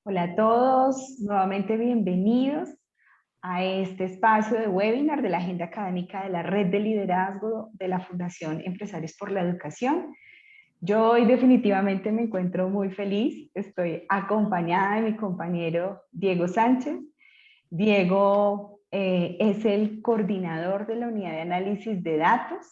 Hola a todos, nuevamente bienvenidos a este espacio de webinar de la Agenda Académica de la Red de Liderazgo de la Fundación Empresarios por la Educación. Yo hoy definitivamente me encuentro muy feliz, estoy acompañada de mi compañero Diego Sánchez. Diego es el coordinador de la Unidad de Análisis de Datos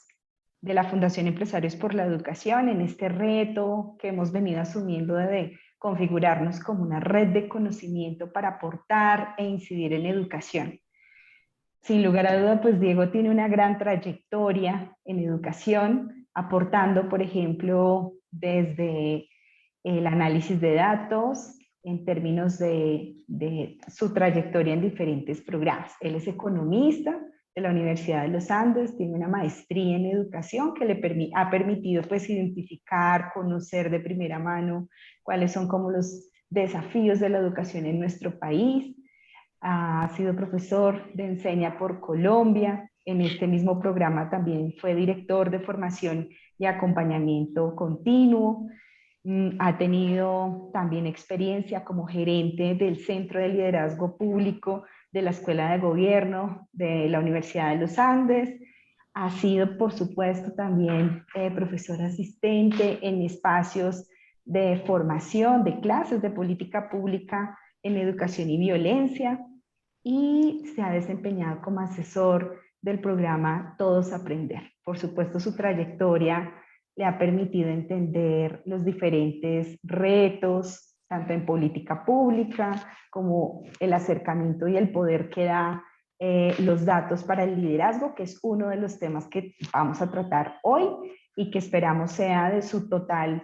de la Fundación Empresarios por la Educación en este reto que hemos venido asumiendo de configurarnos como una red de conocimiento para aportar e incidir en educación. Sin lugar a duda, pues Diego tiene una gran trayectoria en educación, aportando, por ejemplo, desde el análisis de datos en términos de su trayectoria en diferentes programas. Él es economista de la Universidad de los Andes, tiene una maestría en educación que le ha permitido pues identificar, conocer de primera mano cuáles son como los desafíos de la educación en nuestro país. Ha sido profesor de Enseña por Colombia. En este mismo programa también fue director de formación y acompañamiento continuo. Ha tenido también experiencia como gerente del Centro de Liderazgo Público de la Escuela de Gobierno de la Universidad de los Andes. Ha sido, por supuesto, también profesor asistente en espacios de formación, de clases de política pública en educación y violencia, y se ha desempeñado como asesor del programa Todos Aprender. Por supuesto, su trayectoria le ha permitido entender los diferentes retos, tanto en política pública como el acercamiento y el poder que da los datos para el liderazgo, que es uno de los temas que vamos a tratar hoy y que esperamos sea de su total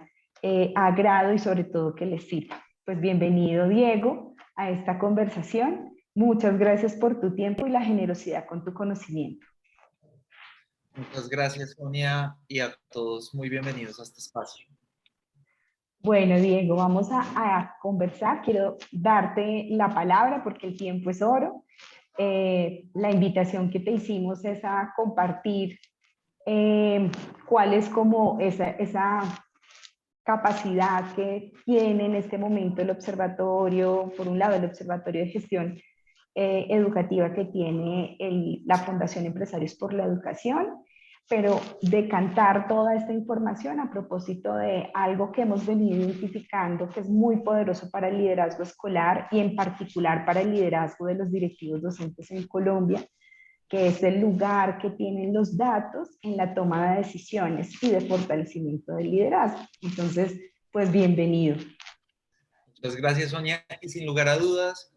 agrado y sobre todo que les sirva. Pues bienvenido, Diego, a esta conversación. Muchas gracias por tu tiempo y la generosidad con tu conocimiento. Muchas gracias, Sonia, y a todos muy bienvenidos a este espacio. Bueno, Diego, vamos a conversar. Quiero darte la palabra porque el tiempo es oro. La invitación que te hicimos es a compartir cuál es como esa capacidad que tiene en este momento el observatorio, por un lado el Observatorio de Gestión Educativa que tiene la Fundación Empresarios por la Educación, pero decantar toda esta información a propósito de algo que hemos venido identificando que es muy poderoso para el liderazgo escolar y en particular para el liderazgo de los directivos docentes en Colombia, que es el lugar que tienen los datos en la toma de decisiones y de fortalecimiento del liderazgo. Entonces, pues bienvenido. Muchas gracias, Sonia. Y sin lugar a dudas,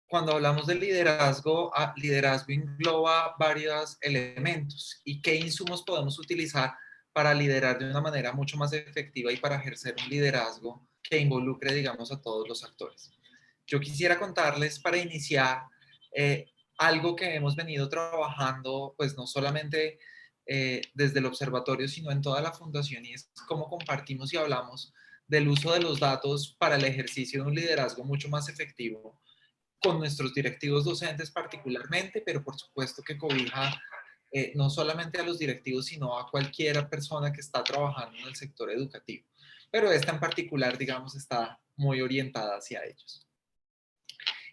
cuando hablamos de liderazgo, liderazgo engloba varios elementos y qué insumos podemos utilizar para liderar de una manera mucho más efectiva y para ejercer un liderazgo que involucre, digamos, a todos los actores. Yo quisiera contarles para iniciar algo que hemos venido trabajando, pues no solamente desde el observatorio, sino en toda la fundación, y es cómo compartimos y hablamos del uso de los datos para el ejercicio de un liderazgo mucho más efectivo con nuestros directivos docentes particularmente, pero por supuesto que cobija no solamente a los directivos, sino a cualquier persona que está trabajando en el sector educativo. Pero esta en particular, digamos, está muy orientada hacia ellos.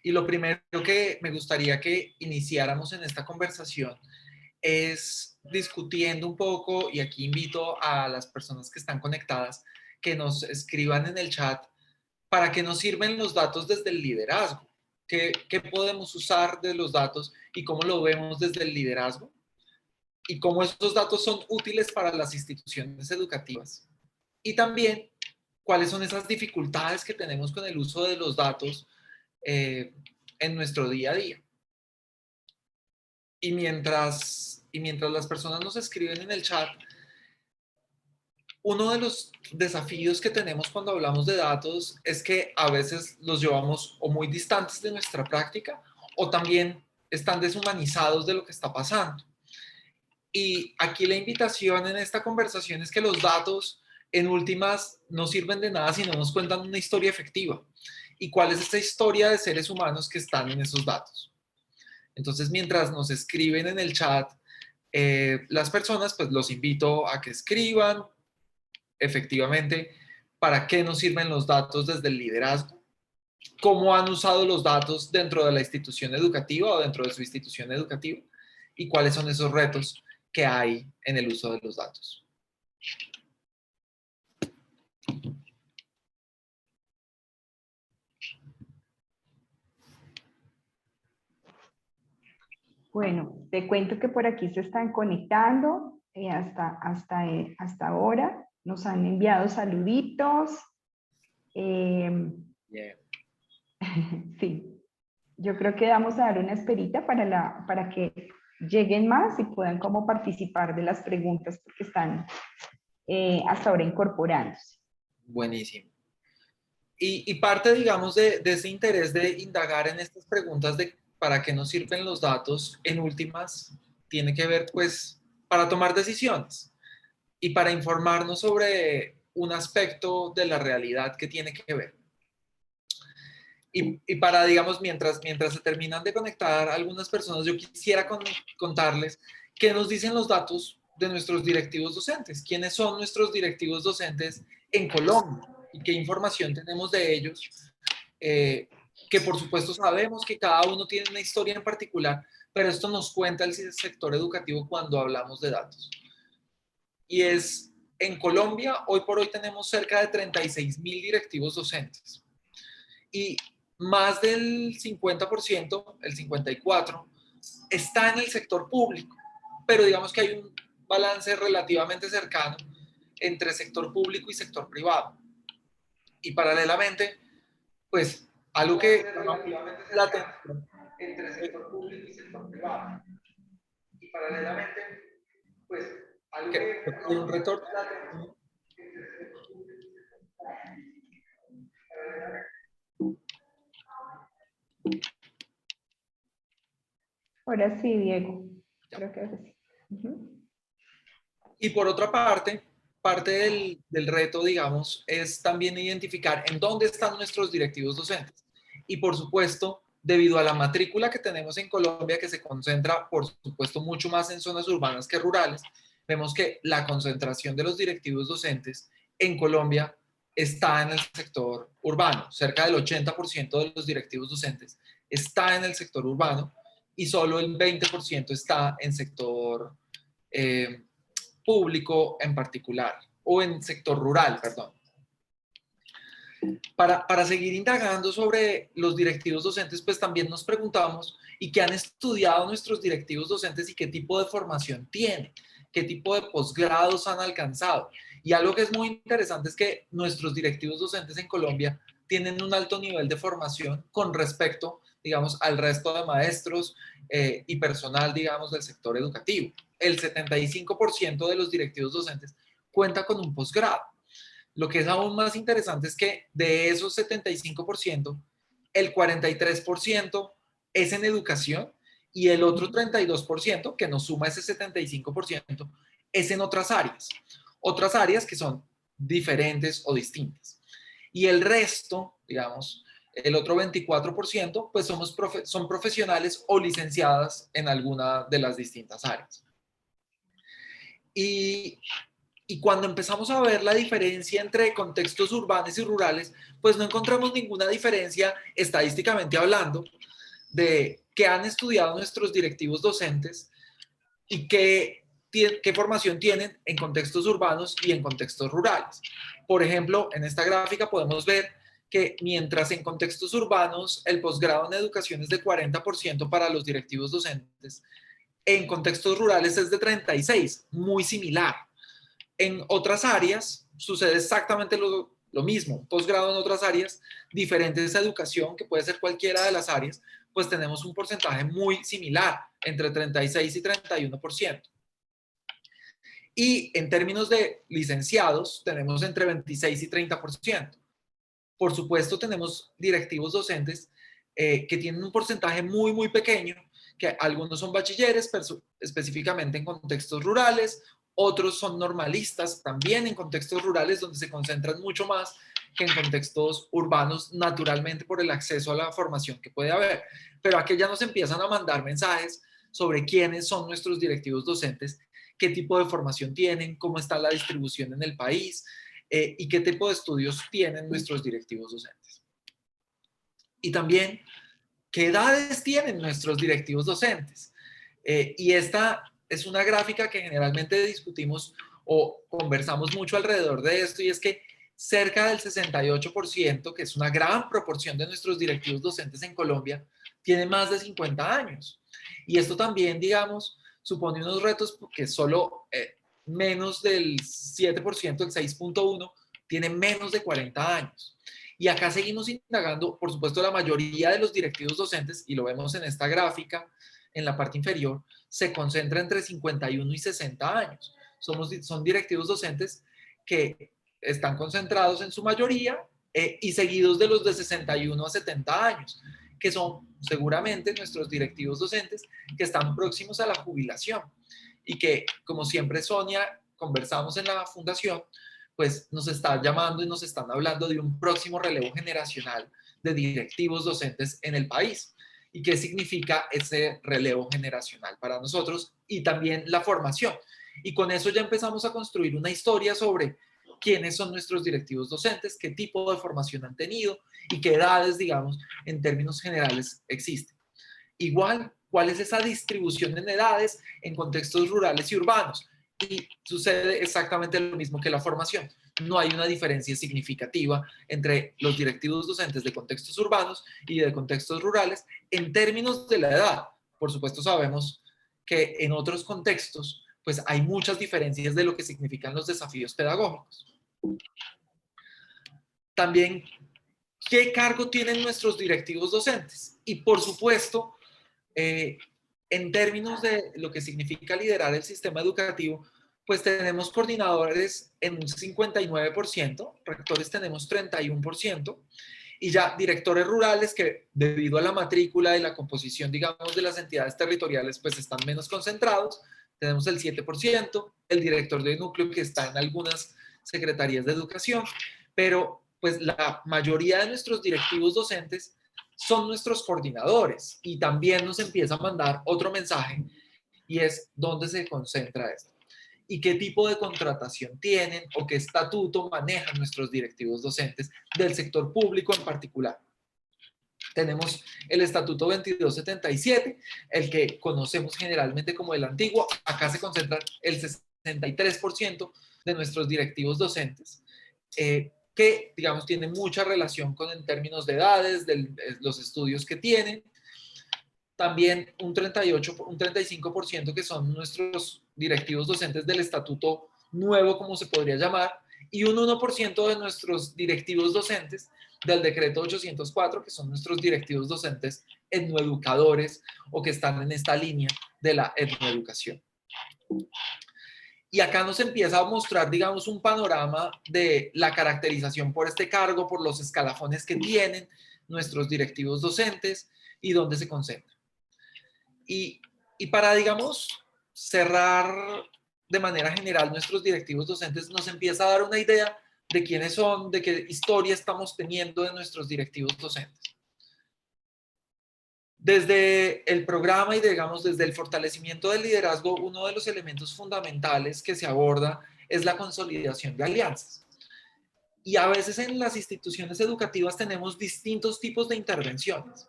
Y lo primero que me gustaría que iniciáramos en esta conversación es discutiendo un poco, y aquí invito a las personas que están conectadas que nos escriban en el chat para qué nos sirven los datos desde el liderazgo. ¿Qué podemos usar de los datos y cómo lo vemos desde el liderazgo? Y cómo esos datos son útiles para las instituciones educativas. Y también, cuáles son esas dificultades que tenemos con el uso de los datos en nuestro día a día. Y mientras las personas nos escriben en el chat, uno de los desafíos que tenemos cuando hablamos de datos es que a veces los llevamos o muy distantes de nuestra práctica o también están deshumanizados de lo que está pasando. Y aquí la invitación en esta conversación es que los datos en últimas no sirven de nada si no nos cuentan una historia efectiva. ¿Y cuál es esa historia de seres humanos que están en esos datos? Entonces, mientras nos escriben en el chat las personas, pues los invito a que escriban efectivamente para qué nos sirven los datos desde el liderazgo cómo han usado los datos dentro de la institución educativa o dentro de su institución educativa y cuáles son esos retos que hay en el uso de los datos. Bueno, te cuento que por aquí se están conectando hasta ahora. Nos han enviado saluditos. Yeah. Sí, yo creo que vamos a dar una esperita para que lleguen más y puedan como participar de las preguntas porque están hasta ahora incorporándose. Buenísimo. Y parte, digamos, de ese interés de indagar en estas preguntas de para qué nos sirven los datos, en últimas, tiene que ver, pues, para tomar decisiones y para informarnos sobre un aspecto de la realidad que tiene que ver. Y para, digamos, mientras se terminan de conectar algunas personas, yo quisiera contarles qué nos dicen los datos de nuestros directivos docentes, quiénes son nuestros directivos docentes en Colombia y qué información tenemos de ellos, que por supuesto sabemos que cada uno tiene una historia en particular, pero esto nos cuenta el sector educativo cuando hablamos de datos. Y es, en Colombia, hoy por hoy tenemos cerca de 36.000 directivos docentes. Y más del 50%, el 54%, está en el sector público, pero digamos que hay un balance relativamente cercano entre sector público y sector privado. Y paralelamente, pues, algo que la atención entre sector público y sector privado. Y paralelamente, pues, algo que hay un retorno. Ahora sí, Diego. Creo que ahora sí. Y por otra parte, parte del reto, digamos, es también identificar en dónde están nuestros directivos docentes. Y por supuesto, debido a la matrícula que tenemos en Colombia, que se concentra, por supuesto, mucho más en zonas urbanas que rurales, vemos que la concentración de los directivos docentes en Colombia está en el sector urbano. Cerca del 80% de los directivos docentes está en el sector urbano y solo el 20% está en sector público en particular, o en sector rural, perdón. Para seguir indagando sobre los directivos docentes, pues también nos preguntamos y qué han estudiado nuestros directivos docentes y qué tipo de formación tienen, qué tipo de posgrados han alcanzado. Y algo que es muy interesante es que nuestros directivos docentes en Colombia tienen un alto nivel de formación con respecto, digamos, al resto de maestros y personal, digamos, del sector educativo. El 75% de los directivos docentes cuenta con un posgrado. Lo que es aún más interesante es que de esos 75%, el 43% es en educación y el otro 32%, que nos suma ese 75%, es en otras áreas. Otras áreas que son diferentes o distintas. Y el resto, digamos, el otro 24%, pues son profesionales o licenciadas en alguna de las distintas áreas. Y cuando empezamos a ver la diferencia entre contextos urbanos y rurales, pues no encontramos ninguna diferencia estadísticamente hablando de qué han estudiado nuestros directivos docentes y qué formación tienen en contextos urbanos y en contextos rurales. Por ejemplo, en esta gráfica podemos ver que mientras en contextos urbanos el posgrado en educación es de 40% para los directivos docentes, en contextos rurales es de 36%, muy similar. En otras áreas sucede exactamente lo mismo, posgrado en otras áreas, diferentes a educación, que puede ser cualquiera de las áreas, pues tenemos un porcentaje muy similar, entre 36 y 31%. Y en términos de licenciados, tenemos entre 26 y 30%. Por supuesto, tenemos directivos docentes que tienen un porcentaje muy, muy pequeño, que algunos son bachilleres, específicamente en contextos rurales, otros son normalistas, también en contextos rurales, donde se concentran mucho más que en contextos urbanos, naturalmente por el acceso a la formación que puede haber. Pero aquí ya nos empiezan a mandar mensajes sobre quiénes son nuestros directivos docentes, qué tipo de formación tienen, cómo está la distribución en el país y qué tipo de estudios tienen nuestros directivos docentes. Y también, ¿qué edades tienen nuestros directivos docentes? Y esta es una gráfica que generalmente discutimos o conversamos mucho alrededor de esto, y es que cerca del 68%, que es una gran proporción de nuestros directivos docentes en Colombia, tiene más de 50 años. Y esto también, digamos, supone unos retos porque solo menos del 7%, el 6.1%, tiene menos de 40 años. Y acá seguimos indagando, por supuesto, la mayoría de los directivos docentes, y lo vemos en esta gráfica, en la parte inferior, se concentra entre 51 y 60 años. Son directivos docentes que están concentrados en su mayoría y seguidos de los de 61 a 70 años, que son seguramente nuestros directivos docentes que están próximos a la jubilación y que, como siempre Sonia, conversamos en la fundación, pues nos está llamando y nos están hablando de un próximo relevo generacional de directivos docentes en el país. ¿Y qué significa ese relevo generacional para nosotros? Y también la formación. Y con eso ya empezamos a construir una historia sobre quiénes son nuestros directivos docentes, qué tipo de formación han tenido y qué edades, digamos, en términos generales existen. Igual, ¿cuál es esa distribución en edades en contextos rurales y urbanos? Y sucede exactamente lo mismo que la formación. No hay una diferencia significativa entre los directivos docentes de contextos urbanos y de contextos rurales en términos de la edad. Por supuesto, sabemos que en otros contextos, pues hay muchas diferencias de lo que significan los desafíos pedagógicos. También, ¿qué cargo tienen nuestros directivos docentes? Y por supuesto, en términos de lo que significa liderar el sistema educativo, pues tenemos coordinadores en un 59%, rectores tenemos 31%, y ya directores rurales que debido a la matrícula y la composición, digamos, de las entidades territoriales, pues están menos concentrados, tenemos el 7%, el director de núcleo que está en algunas secretarías de educación, pero pues la mayoría de nuestros directivos docentes son nuestros coordinadores, y también nos empieza a mandar otro mensaje, y es dónde se concentra esto y qué tipo de contratación tienen o qué estatuto manejan nuestros directivos docentes del sector público en particular. Tenemos el estatuto 2277, el que conocemos generalmente como el antiguo. Acá se concentra el 63% de nuestros directivos docentes, que, digamos, tienen mucha relación con en términos de edades, de los estudios que tienen. También un 38, un 35% que son nuestros directivos docentes del estatuto nuevo, como se podría llamar, y un 1% de nuestros directivos docentes del decreto 804, que son nuestros directivos docentes etnoeducadores o que están en esta línea de la etnoeducación. Y acá nos empieza a mostrar, digamos, un panorama de la caracterización por este cargo, por los escalafones que tienen nuestros directivos docentes y dónde se concentran. Y para, digamos, cerrar de manera general nuestros directivos docentes, nos empieza a dar una idea de quiénes son, de qué historia estamos teniendo de nuestros directivos docentes. Desde el programa y, digamos, desde el fortalecimiento del liderazgo, uno de los elementos fundamentales que se aborda es la consolidación de alianzas. Y a veces en las instituciones educativas tenemos distintos tipos de intervenciones.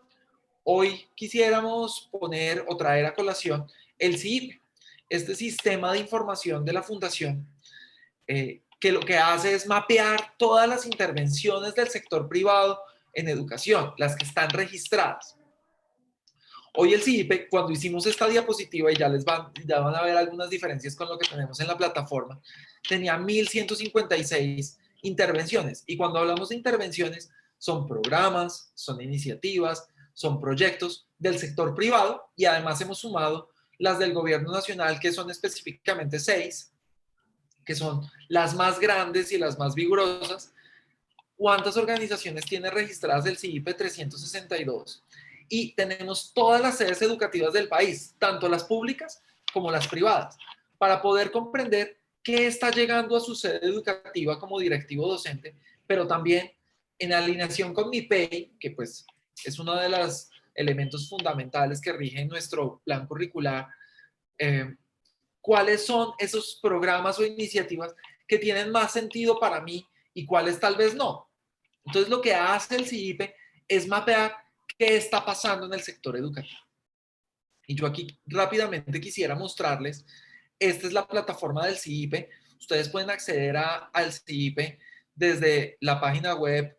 Hoy quisiéramos poner o traer a colación el CIIP, este sistema de información de la Fundación, que lo que hace es mapear todas las intervenciones del sector privado en educación, las que están registradas. Hoy el CIIP, cuando hicimos esta diapositiva, y ya van a ver algunas diferencias con lo que tenemos en la plataforma, tenía 1.156 intervenciones. Y cuando hablamos de intervenciones, son programas, son iniciativas, son proyectos del sector privado, y además hemos sumado las del gobierno nacional, que son específicamente 6, que son las más grandes y las más vigorosas. ¿Cuántas organizaciones tiene registradas el CIIP? 362. Y tenemos todas las sedes educativas del país, tanto las públicas como las privadas, para poder comprender qué está llegando a su sede educativa como directivo docente, pero también en alineación con MIPEI, que pues es uno de los elementos fundamentales que rigen nuestro plan curricular, cuáles son esos programas o iniciativas que tienen más sentido para mí y cuáles tal vez no. Entonces, lo que hace el CIIP es mapear qué está pasando en el sector educativo. Y yo aquí rápidamente quisiera mostrarles, esta es la plataforma del CIIPE. Ustedes pueden acceder al CIIPE desde la página web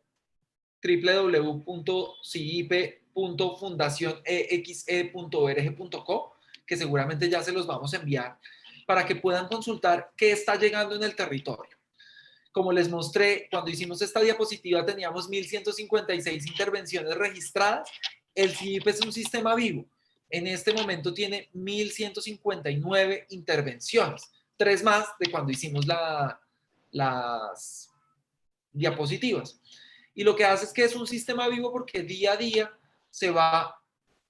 www.ciipe.fundacionexe.org.co, que seguramente ya se los vamos a enviar, para que puedan consultar qué está llegando en el territorio. Como les mostré, cuando hicimos esta diapositiva teníamos 1.156 intervenciones registradas. El CIIP es un sistema vivo. En este momento tiene 1.159 intervenciones, 3 más de cuando hicimos las diapositivas. Y lo que hace es que es un sistema vivo porque día a día se va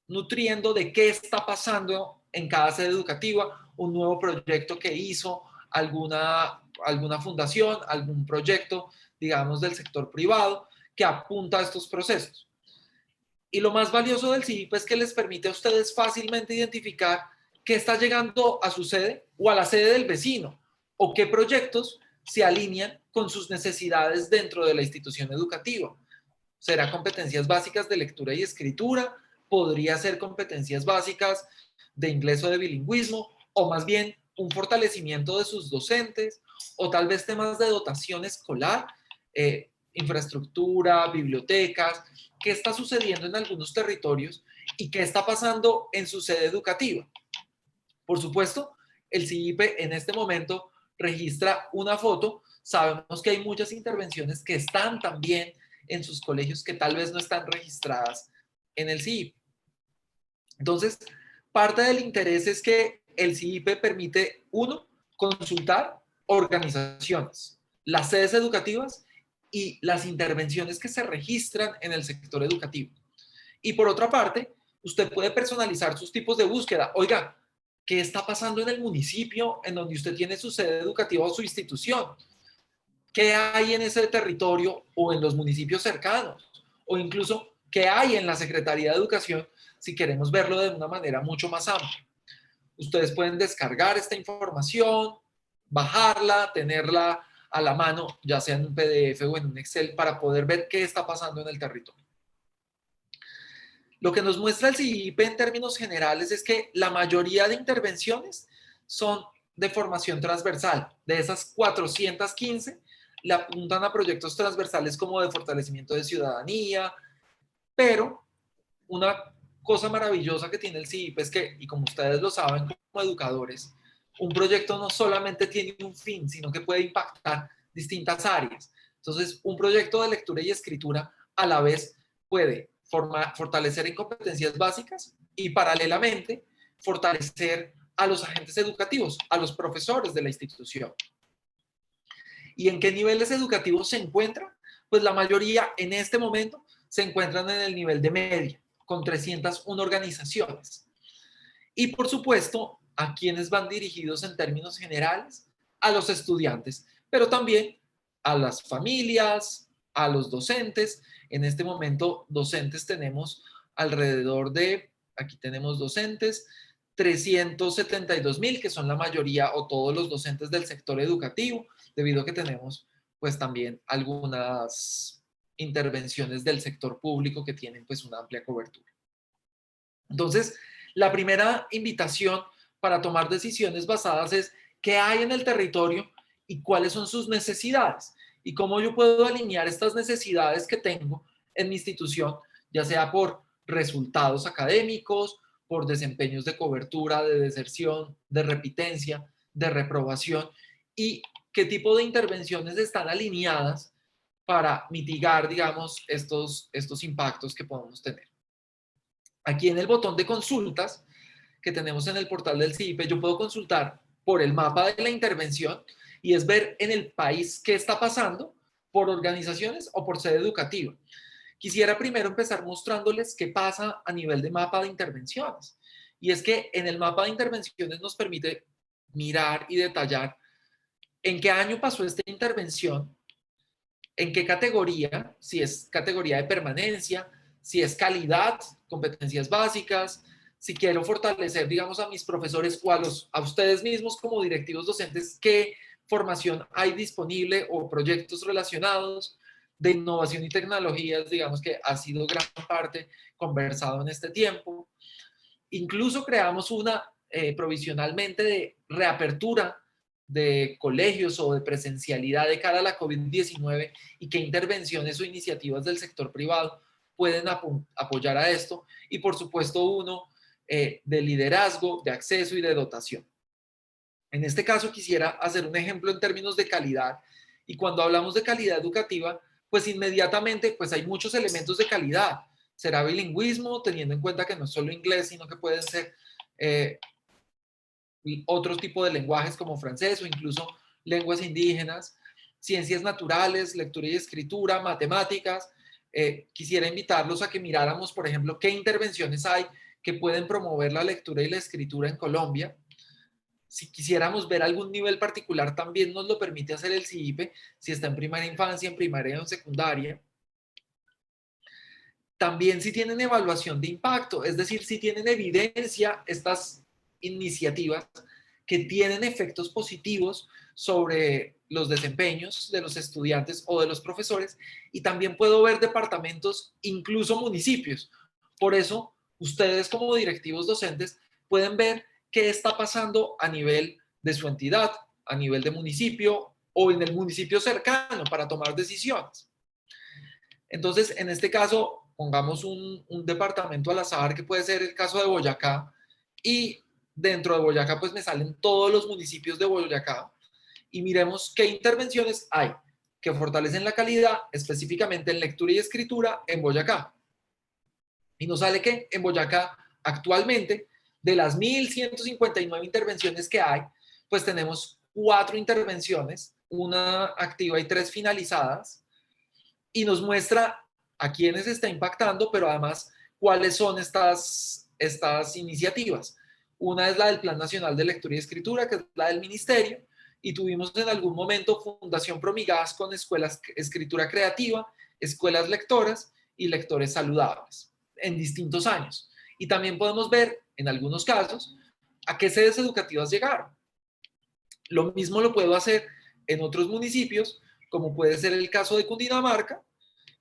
nutriendo de qué está pasando en cada sede educativa, un nuevo proyecto que hizo alguna fundación, algún proyecto, digamos, del sector privado que apunta a estos procesos. Y lo más valioso del CIIP es que les permite a ustedes fácilmente identificar qué está llegando a su sede o a la sede del vecino, o qué proyectos se alinean con sus necesidades dentro de la institución educativa. Será competencias básicas de lectura y escritura, podría ser competencias básicas de inglés o de bilingüismo, o más bien un fortalecimiento de sus docentes, o tal vez temas de dotación escolar, infraestructura, bibliotecas, qué está sucediendo en algunos territorios y qué está pasando en su sede educativa. Por supuesto, el CIIPE en este momento registra una foto. Sabemos que hay muchas intervenciones que están también en sus colegios que tal vez no están registradas en el CIIPE. Entonces, parte del interés es que el CIIPE permite, uno, consultar organizaciones, las sedes educativas y las intervenciones que se registran en el sector educativo. Y por otra parte, usted puede personalizar sus tipos de búsqueda. Oiga, ¿qué está pasando en el municipio en donde usted tiene su sede educativa o su institución? ¿Qué hay en ese territorio o en los municipios cercanos? O incluso, ¿qué hay en la Secretaría de Educación si queremos verlo de una manera mucho más amplia? Ustedes pueden descargar esta información, bajarla, tenerla a la mano, ya sea en un PDF o en un Excel, para poder ver qué está pasando en el territorio. Lo que nos muestra el CIIP en términos generales es que la mayoría de intervenciones son de formación transversal. De esas 415, le apuntan a proyectos transversales como de fortalecimiento de ciudadanía, pero una cosa maravillosa que tiene el CIIP es que, y como ustedes lo saben como educadores, un proyecto no solamente tiene un fin, sino que puede impactar distintas áreas. Entonces, un proyecto de lectura y escritura a la vez puede fortalecer en competencias básicas y paralelamente fortalecer a los agentes educativos, a los profesores de la institución. ¿Y en qué niveles educativos se encuentran? Pues la mayoría en este momento se encuentran en el nivel de media, con 301 organizaciones. Y por supuesto, ¿a quiénes van dirigidos en términos generales? A los estudiantes, pero también a las familias, a los docentes. En este momento, docentes tenemos alrededor de, aquí tenemos docentes, 372,000, que son la mayoría o todos los docentes del sector educativo, debido a que tenemos pues también algunas intervenciones del sector público que tienen pues una amplia cobertura. Entonces, la primera invitación para tomar decisiones basadas es qué hay en el territorio y cuáles son sus necesidades y cómo yo puedo alinear estas necesidades que tengo en mi institución, ya sea por resultados académicos, por desempeños de cobertura, de deserción, de repitencia, de reprobación, y qué tipo de intervenciones están alineadas para mitigar, digamos, estos impactos que podemos tener. Aquí en el botón de consultas que tenemos en el portal del CIIPE, yo puedo consultar por el mapa de la intervención y es ver en el país qué está pasando por organizaciones o por sede educativa. Quisiera primero empezar mostrándoles qué pasa a nivel de mapa de intervenciones. Y es que en el mapa de intervenciones nos permite mirar y detallar en qué año pasó esta intervención, en qué categoría, si es categoría de permanencia, si es calidad, competencias básicas, si quiero fortalecer, digamos, a mis profesores o a ustedes mismos como directivos docentes, qué formación hay disponible o proyectos relacionados, de innovación y tecnologías, digamos que ha sido gran parte conversado en este tiempo. Incluso creamos una provisionalmente de reapertura de colegios o de presencialidad de cara a la COVID-19 y qué intervenciones o iniciativas del sector privado pueden apoyar a esto. Y por supuesto uno de liderazgo, de acceso y de dotación. En este caso quisiera hacer un ejemplo en términos de calidad, y cuando hablamos de calidad educativa, pues inmediatamente pues hay muchos elementos de calidad. Será bilingüismo, teniendo en cuenta que no es solo inglés, sino que pueden ser otros tipos de lenguajes como francés o incluso lenguas indígenas, ciencias naturales, lectura y escritura, matemáticas. Quisiera invitarlos a que miráramos, por ejemplo, qué intervenciones hay que pueden promover la lectura y la escritura en Colombia. Si quisiéramos ver algún nivel particular, también nos lo permite hacer el CIIPE, si está en primera infancia, en primaria o en secundaria. También si tienen evaluación de impacto, es decir, si tienen evidencia estas iniciativas que tienen efectos positivos sobre los desempeños de los estudiantes o de los profesores, y también puedo ver departamentos, incluso municipios. Por eso, ustedes como directivos docentes pueden ver qué está pasando a nivel de su entidad, a nivel de municipio o en el municipio cercano para tomar decisiones. Entonces, en este caso, pongamos un departamento al azar, que puede ser el caso de Boyacá, y dentro de Boyacá pues me salen todos los municipios de Boyacá, y miremos qué intervenciones hay que fortalecen la calidad, específicamente en lectura y escritura en Boyacá. Y nos sale que en Boyacá actualmente, de las 1.159 intervenciones que hay, pues tenemos 4 intervenciones, una activa y 3 finalizadas, y nos muestra a quiénes está impactando, pero además cuáles son estas iniciativas. Una es la del Plan Nacional de Lectura y Escritura, que es la del Ministerio, y tuvimos en algún momento Fundación Promigas con escuelas escritura creativa, escuelas lectoras y lectores saludables en distintos años. Y también podemos ver, en algunos casos, a qué sedes educativas llegaron. Lo mismo lo puedo hacer en otros municipios, como puede ser el caso de Cundinamarca,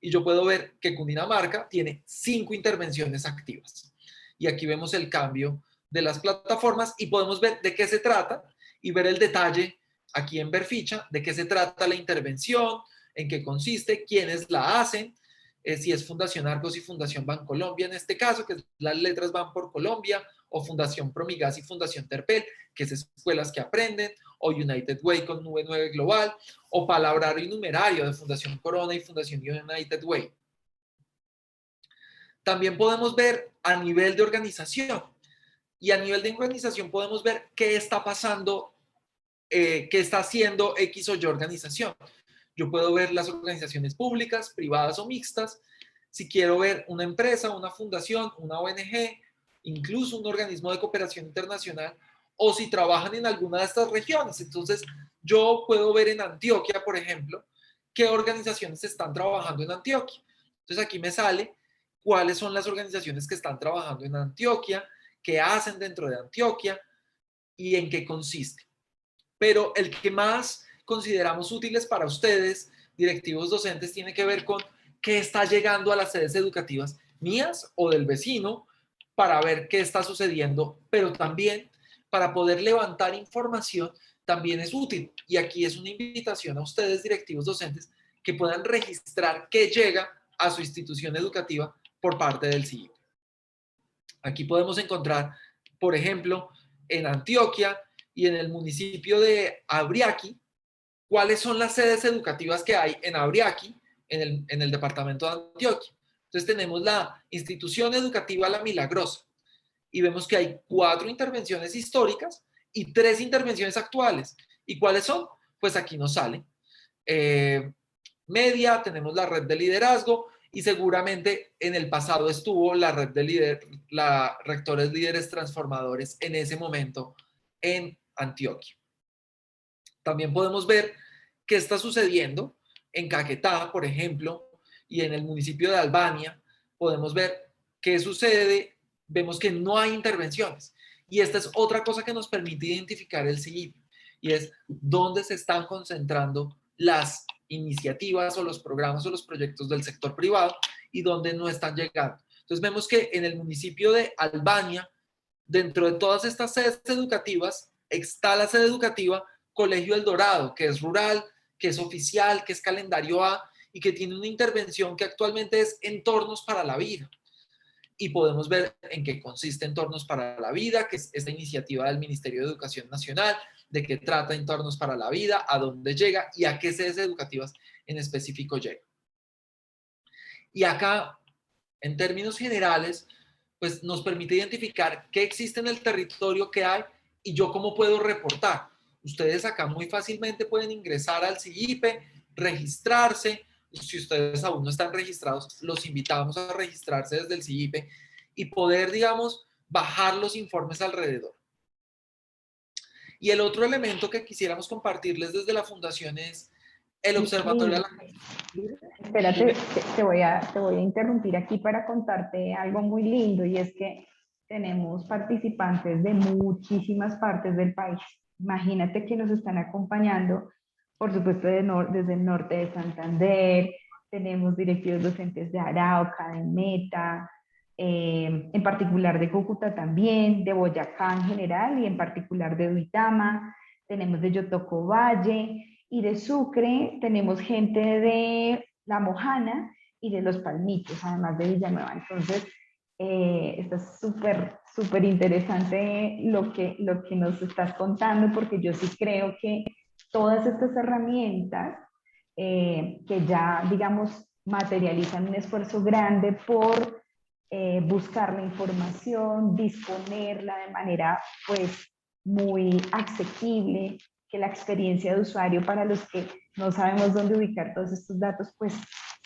y yo puedo ver que Cundinamarca tiene 5 intervenciones activas. Y aquí vemos el cambio de las plataformas y podemos ver de qué se trata y ver el detalle aquí en ver ficha, de qué se trata la intervención, en qué consiste, quiénes la hacen, si es Fundación Argos y Fundación Bancolombia en este caso, que las letras van por Colombia, o Fundación Promigas y Fundación Terpel, que es Escuelas que Aprenden, o United Way con Nube 9 Global, o Palabrario y Numerario de Fundación Corona y Fundación United Way. También podemos ver a nivel de organización, y a nivel de organización podemos ver qué está pasando, qué está haciendo X o Y organización. Yo puedo ver las organizaciones públicas, privadas o mixtas. Si quiero ver una empresa, una fundación, una ONG, incluso un organismo de cooperación internacional, o si trabajan en alguna de estas regiones. Entonces, yo puedo ver en Antioquia, por ejemplo, qué organizaciones están trabajando en Antioquia. Entonces, aquí me sale cuáles son las organizaciones que están trabajando en Antioquia, qué hacen dentro de Antioquia y en qué consiste. Pero el que más consideramos útiles para ustedes, directivos docentes, tiene que ver con qué está llegando a las sedes educativas mías o del vecino para ver qué está sucediendo, pero también para poder levantar información también es útil. Y aquí es una invitación a ustedes, directivos docentes, que puedan registrar qué llega a su institución educativa por parte del CIE. Aquí podemos encontrar, por ejemplo, en Antioquia y en el municipio de Abriaqui, cuáles son las sedes educativas que hay en Abriaqui, en el departamento de Antioquia. Entonces tenemos la institución educativa La Milagrosa y vemos que hay 4 intervenciones históricas y 3 intervenciones actuales. ¿Y cuáles son? Pues aquí nos sale. Media, tenemos la red de liderazgo y seguramente en el pasado estuvo la red de rectores líderes transformadores en ese momento en Antioquia. También podemos ver qué está sucediendo en Caquetá, por ejemplo, y en el municipio de Albania. Podemos ver qué sucede. Vemos que no hay intervenciones. Y esta es otra cosa que nos permite identificar el CIIP, y es dónde se están concentrando las iniciativas o los programas o los proyectos del sector privado y dónde no están llegando. Entonces vemos que en el municipio de Albania, dentro de todas estas sedes educativas, está la sede educativa Colegio El Dorado, que es rural, que es oficial, que es calendario A y que tiene una intervención que actualmente es Entornos para la Vida. Y podemos ver en qué consiste Entornos para la Vida, que es esta iniciativa del Ministerio de Educación Nacional, de qué trata Entornos para la Vida, a dónde llega y a qué sedes educativas en específico llega. Y acá, en términos generales, pues nos permite identificar qué existe en el territorio, qué hay y yo cómo puedo reportar. Ustedes acá muy fácilmente pueden ingresar al CIIPE, registrarse. Si ustedes aún no están registrados, los invitamos a registrarse desde el CIIPE y poder, digamos, bajar los informes alrededor. Y el otro elemento que quisiéramos compartirles desde la Fundación es el Observatorio de la... Espérate, te voy a interrumpir aquí para contarte algo muy lindo y es que tenemos participantes de muchísimas partes del país. Imagínate que nos están acompañando, por supuesto, desde el norte de Santander, tenemos directivos docentes de Arauca, de Meta, en particular de Cúcuta también, de Boyacá en general y en particular de Duitama, tenemos de Yotocó Valle, y de Sucre tenemos gente de La Mojana y de Los Palmitos, además de Villanueva. Entonces, está súper interesante lo que nos estás contando, porque yo sí creo que todas estas herramientas que ya, digamos, materializan un esfuerzo grande por buscar la información, disponerla de manera, pues, muy asequible, que la experiencia de usuario para los que no sabemos dónde ubicar todos estos datos, pues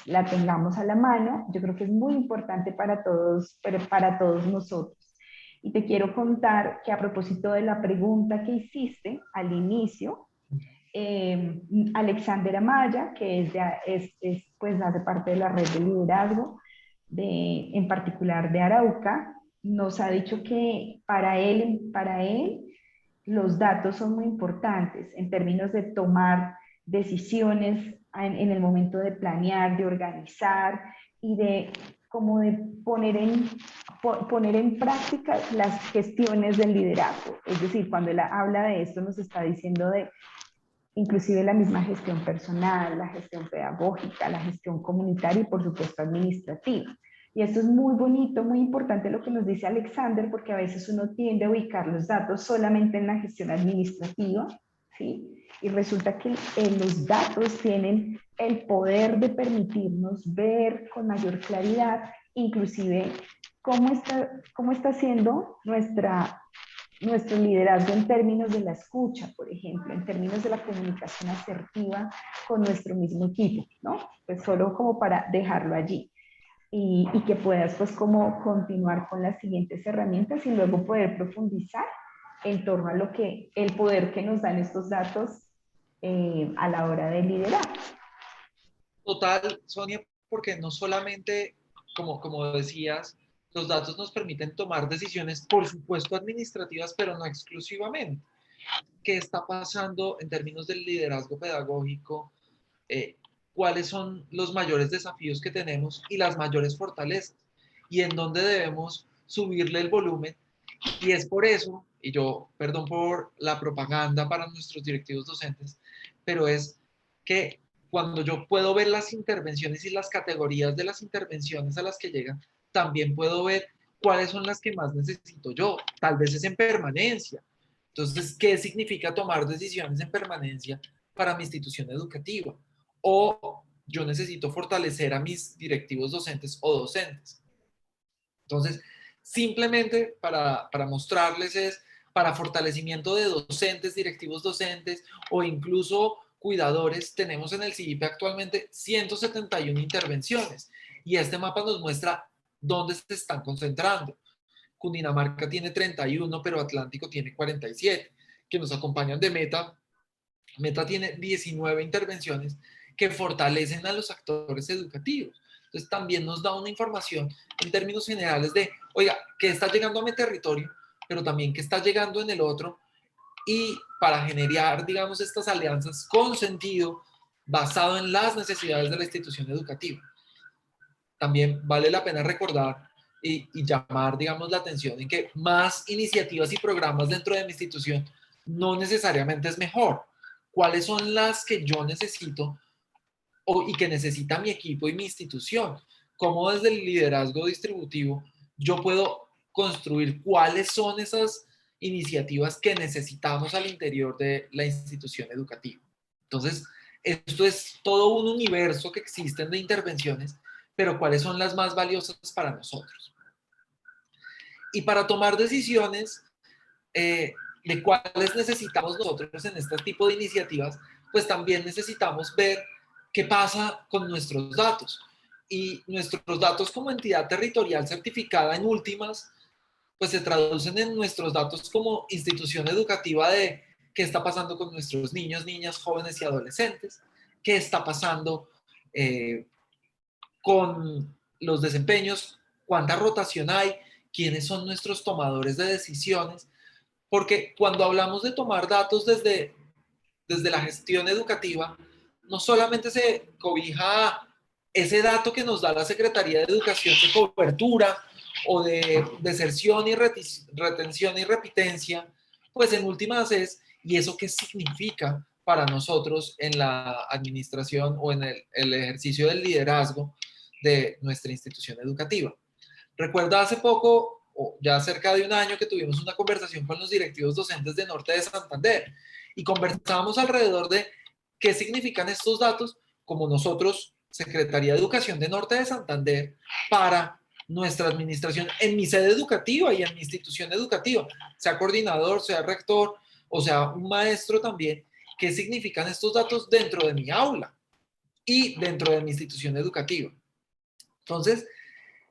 la tengamos a la mano. Yo creo que es muy importante para todos nosotros. Y te quiero contar que a propósito de la pregunta que hiciste al inicio, Alexander Amaya, que pues hace parte de la red de liderazgo, en particular de Arauca, nos ha dicho que para él los datos son muy importantes en términos de tomar decisiones en el momento de planear, de organizar y de como de poner en práctica las gestiones del liderazgo. Es decir, cuando él habla de esto nos está diciendo de inclusive la misma gestión personal, la gestión pedagógica, la gestión comunitaria y por supuesto administrativa. Y esto es muy bonito, muy importante lo que nos dice Alexander, porque a veces uno tiende a ubicar los datos solamente en la gestión administrativa, ¿sí? Y resulta que los datos tienen el poder de permitirnos ver con mayor claridad, inclusive cómo está siendo nuestro liderazgo en términos de la escucha, por ejemplo, en términos de la comunicación asertiva con nuestro mismo equipo, ¿no? Pues solo como para dejarlo allí. Y que puedas pues como continuar con las siguientes herramientas y luego poder profundizar en torno a el poder que nos dan estos datos a la hora de liderar. Total, Sonia, porque no solamente, como decías, los datos nos permiten tomar decisiones, por supuesto, administrativas, pero no exclusivamente. ¿Qué está pasando en términos del liderazgo pedagógico? ¿Cuáles son los mayores desafíos que tenemos y las mayores fortalezas? ¿Y en dónde debemos subirle el volumen? Y es por eso, y yo, perdón por la propaganda para nuestros directivos docentes, pero es que cuando yo puedo ver las intervenciones y las categorías de las intervenciones a las que llegan, también puedo ver cuáles son las que más necesito yo. Tal vez es en permanencia. Entonces, ¿qué significa tomar decisiones en permanencia para mi institución educativa? O yo necesito fortalecer a mis directivos docentes o docentes. Entonces, simplemente para mostrarles es para fortalecimiento de docentes, directivos docentes o incluso cuidadores, tenemos en el CIIPE actualmente 171 intervenciones y este mapa nos muestra dónde se están concentrando. Cundinamarca tiene 31, pero Atlántico tiene 47, que nos acompañan de Meta. Meta tiene 19 intervenciones que fortalecen a los actores educativos. Entonces también nos da una información en términos generales de, oiga, ¿qué está llegando a mi territorio? Pero también qué está llegando en el otro. Y para generar, digamos, estas alianzas con sentido, basado en las necesidades de la institución educativa. También vale la pena recordar y llamar, digamos, la atención en que más iniciativas y programas dentro de mi institución no necesariamente es mejor. ¿Cuáles son las que yo necesito y que necesita mi equipo y mi institución? ¿Cómo desde el liderazgo distributivo yo puedo construir cuáles son esas iniciativas que necesitamos al interior de la institución educativa? Entonces, esto es todo un universo que existen de intervenciones, pero cuáles son las más valiosas para nosotros. Y para tomar decisiones de cuáles necesitamos nosotros en este tipo de iniciativas, pues también necesitamos ver qué pasa con nuestros datos. Y nuestros datos como entidad territorial certificada en últimas, pues se traducen en nuestros datos como institución educativa de qué está pasando con nuestros niños, niñas, jóvenes y adolescentes, qué está pasando con los desempeños, cuánta rotación hay, quiénes son nuestros tomadores de decisiones, porque cuando hablamos de tomar datos desde la gestión educativa, no solamente se cobija ese dato que nos da la Secretaría de Educación de cobertura o de deserción y retención y repitencia, pues en últimas es, ¿y eso qué significa para nosotros en la administración o en el ejercicio del liderazgo de nuestra institución educativa? Recuerdo hace poco, o ya cerca de un año, que tuvimos una conversación con los directivos docentes de Norte de Santander y conversábamos alrededor de qué significan estos datos como nosotros, Secretaría de Educación de Norte de Santander, para nuestra administración en mi sede educativa y en mi institución educativa, sea coordinador, sea rector o sea un maestro también, qué significan estos datos dentro de mi aula y dentro de mi institución educativa. Entonces,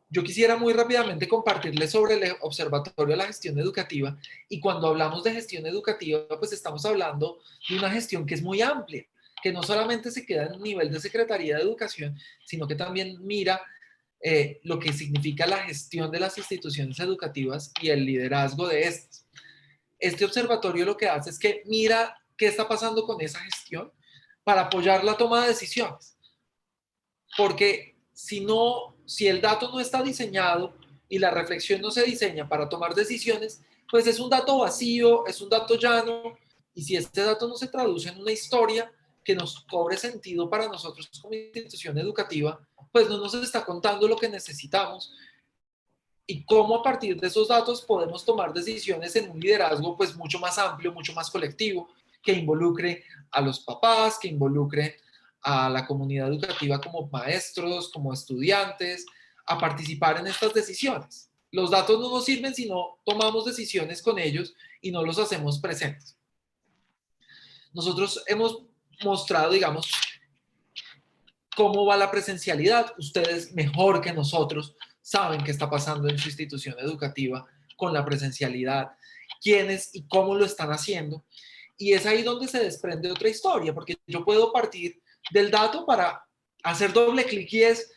yo quisiera muy rápidamente compartirles sobre el Observatorio de la Gestión Educativa, y cuando hablamos de gestión educativa, pues estamos hablando de una gestión que es muy amplia, que no solamente se queda en un nivel de Secretaría de Educación, sino que también mira lo que significa la gestión de las instituciones educativas y el liderazgo de estas. Este observatorio lo que hace es que mira qué está pasando con esa gestión para apoyar la toma de decisiones. Porque si el dato no está diseñado y la reflexión no se diseña para tomar decisiones, pues es un dato vacío, es un dato llano, y si este dato no se traduce en una historia que nos cobre sentido para nosotros como institución educativa, pues no nos está contando lo que necesitamos y cómo a partir de esos datos podemos tomar decisiones en un liderazgo pues mucho más amplio, mucho más colectivo, que involucre a los papás, que involucre a la comunidad educativa como maestros, como estudiantes, a participar en estas decisiones. Los datos no nos sirven si no tomamos decisiones con ellos y no los hacemos presentes. Nosotros hemos mostrado, digamos, cómo va la presencialidad. Ustedes mejor que nosotros saben qué está pasando en su institución educativa con la presencialidad, quiénes y cómo lo están haciendo. Y es ahí donde se desprende otra historia, porque yo puedo partir del dato para hacer doble clic y es,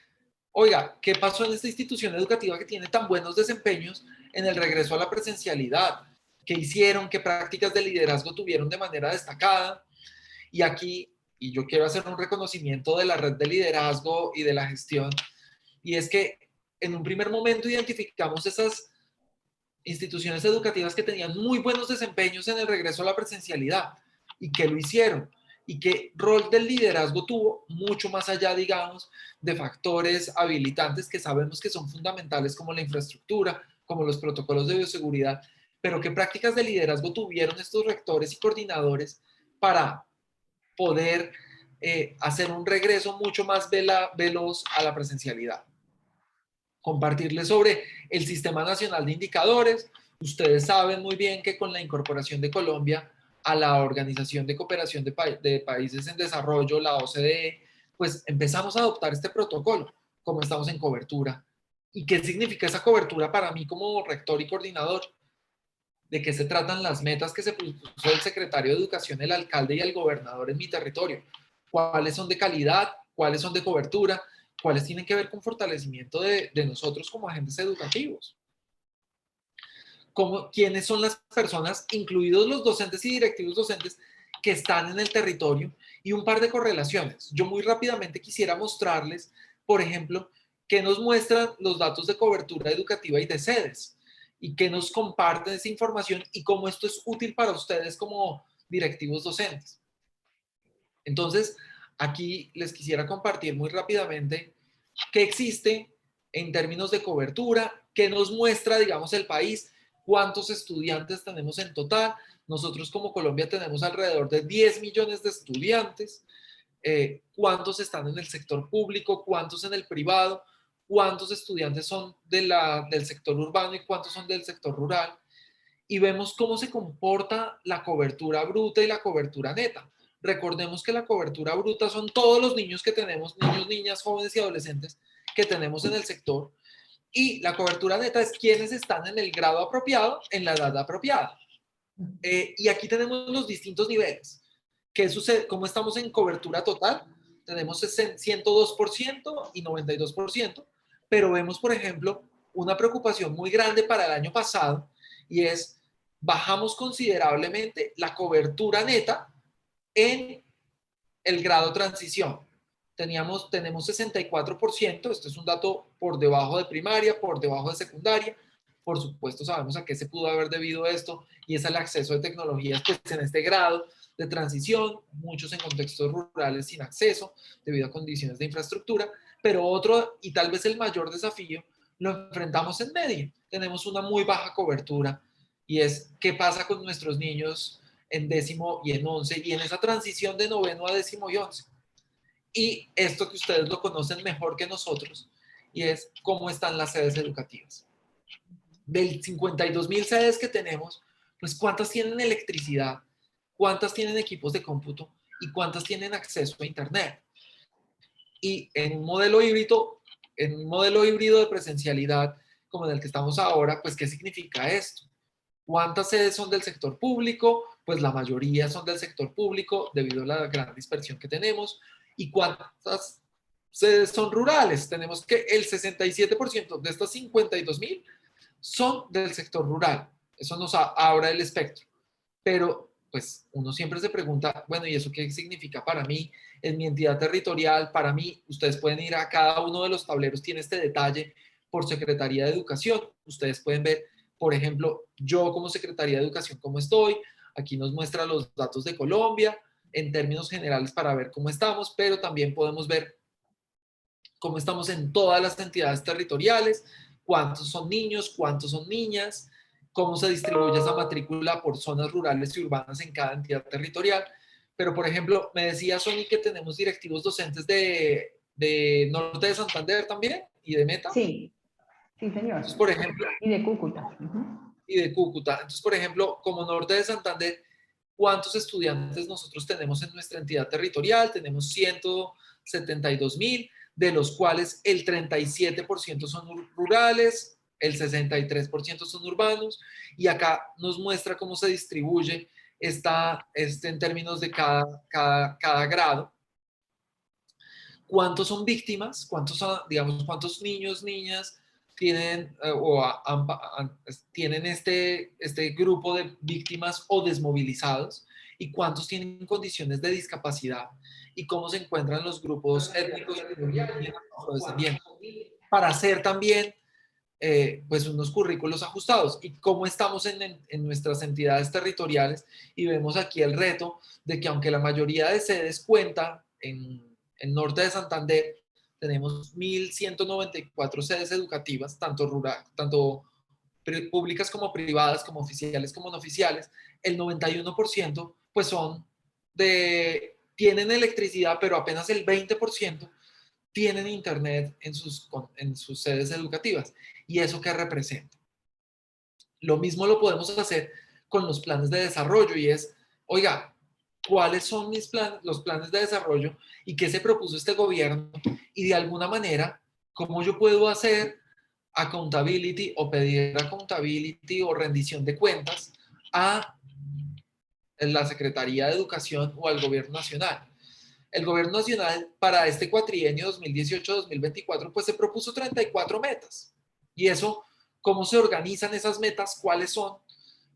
oiga, ¿qué pasó en esta institución educativa que tiene tan buenos desempeños en el regreso a la presencialidad? ¿Qué hicieron? ¿Qué prácticas de liderazgo tuvieron de manera destacada? Y aquí, y yo quiero hacer un reconocimiento de la red de liderazgo y de la gestión, y es que en un primer momento identificamos esas instituciones educativas que tenían muy buenos desempeños en el regreso a la presencialidad y que lo hicieron y qué rol del liderazgo tuvo mucho más allá, digamos, de factores habilitantes que sabemos que son fundamentales como la infraestructura, como los protocolos de bioseguridad, pero qué prácticas de liderazgo tuvieron estos rectores y coordinadores para poder hacer un regreso mucho más veloz a la presencialidad. Compartirles sobre el Sistema Nacional de Indicadores. Ustedes saben muy bien que con la incorporación de Colombia a la Organización de Cooperación de Países en Desarrollo, la OCDE, pues empezamos a adoptar este protocolo, como estamos en cobertura. ¿Y qué significa esa cobertura para mí como rector y coordinador? ¿De qué se tratan las metas que se puso el secretario de Educación, el alcalde y el gobernador en mi territorio? ¿Cuáles son de calidad? ¿Cuáles son de cobertura? ¿Cuáles tienen que ver con fortalecimiento de nosotros como agentes educativos? ¿Quiénes son las personas, incluidos los docentes y directivos docentes, que están en el territorio y un par de correlaciones. Yo muy rápidamente quisiera mostrarles, por ejemplo, qué nos muestran los datos de cobertura educativa y de sedes y qué nos comparten esa información y cómo esto es útil para ustedes como directivos docentes. Entonces, aquí les quisiera compartir muy rápidamente qué existe en términos de cobertura, qué nos muestra, digamos, el país, cuántos estudiantes tenemos en total. Nosotros como Colombia tenemos alrededor de 10 millones de estudiantes. Cuántos están en el sector público, cuántos en el privado, cuántos estudiantes son del sector urbano y cuántos son del sector rural. Y vemos cómo se comporta la cobertura bruta y la cobertura neta. Recordemos que la cobertura bruta son todos los niños que tenemos, niños, niñas, jóvenes y adolescentes que tenemos en el sector. Y la cobertura neta es quienes están en el grado apropiado, en la edad apropiada. Y aquí tenemos los distintos niveles. ¿Qué sucede? ¿Cómo estamos en cobertura total? Tenemos 102% y 92%, pero vemos, por ejemplo, una preocupación muy grande para el año pasado y es bajamos considerablemente la cobertura neta en el grado transición. Tenemos 64%, esto es un dato por debajo de primaria, por debajo de secundaria. Por supuesto, sabemos a qué se pudo haber debido esto y es al acceso de tecnologías pues, en este grado de transición, muchos en contextos rurales sin acceso debido a condiciones de infraestructura, pero otro y tal vez el mayor desafío lo enfrentamos en medio. Tenemos una muy baja cobertura y es qué pasa con nuestros niños en décimo y en 11 y en esa transición de noveno a décimo y 11. Y esto que ustedes lo conocen mejor que nosotros y es cómo están las sedes educativas. Del 52.000 sedes que tenemos, pues cuántas tienen electricidad, cuántas tienen equipos de cómputo y cuántas tienen acceso a internet. Y en un modelo híbrido de presencialidad como en el que estamos ahora, pues ¿qué significa esto? ¿Cuántas sedes son del sector público? Pues la mayoría son del sector público debido a la gran dispersión que tenemos. ¿Y cuántas sedes son rurales? Tenemos que el 67% de estas 52.000 son del sector rural. Eso nos abre el espectro. Pero pues uno siempre se pregunta, bueno, ¿y eso qué significa para mí en mi entidad territorial? Para mí, ustedes pueden ir a cada uno de los tableros, tiene este detalle por Secretaría de Educación. Ustedes pueden ver, por ejemplo, yo como Secretaría de Educación, cómo estoy. Aquí nos muestra los datos de Colombia en términos generales para ver cómo estamos, pero también podemos ver cómo estamos en todas las entidades territoriales, cuántos son niños, cuántos son niñas, cómo se distribuye esa matrícula por zonas rurales y urbanas en cada entidad territorial. Pero, por ejemplo, me decía Sony que tenemos directivos docentes de Norte de Santander también y de Meta. Sí, sí, señor. Entonces, por ejemplo, y de Cúcuta. y de Cúcuta. Entonces, por ejemplo, como Norte de Santander, ¿cuántos estudiantes nosotros tenemos en nuestra entidad territorial? Tenemos 172.000, de los cuales el 37% son rurales, el 63% son urbanos, y acá nos muestra cómo se distribuye en términos de cada grado. ¿Cuántos son víctimas? ¿Cuántos niños, niñas tienen tienen este grupo de víctimas o desmovilizados? ¿Y cuántos tienen condiciones de discapacidad? ¿Y cómo se encuentran los grupos étnicos o descendientes? Para hacer también pues unos currículos ajustados. ¿Y cómo estamos en nuestras entidades territoriales? Y vemos aquí el reto de que aunque la mayoría de sedes cuenta en Norte de Santander, tenemos 1.194 sedes educativas, tanto públicas como privadas, como oficiales como no oficiales. El 91% pues tienen electricidad, pero apenas el 20% tienen internet en sus sedes educativas. ¿Y eso qué representa? Lo mismo lo podemos hacer con los planes de desarrollo y es, oiga, ¿cuáles son los planes de desarrollo y qué se propuso este gobierno? Y de alguna manera, ¿cómo yo puedo hacer accountability o pedir accountability o rendición de cuentas a la Secretaría de Educación o al gobierno nacional? El gobierno nacional para este cuatrienio 2018-2024 pues se propuso 34 metas. Y eso, ¿cómo se organizan esas metas? ¿Cuáles son?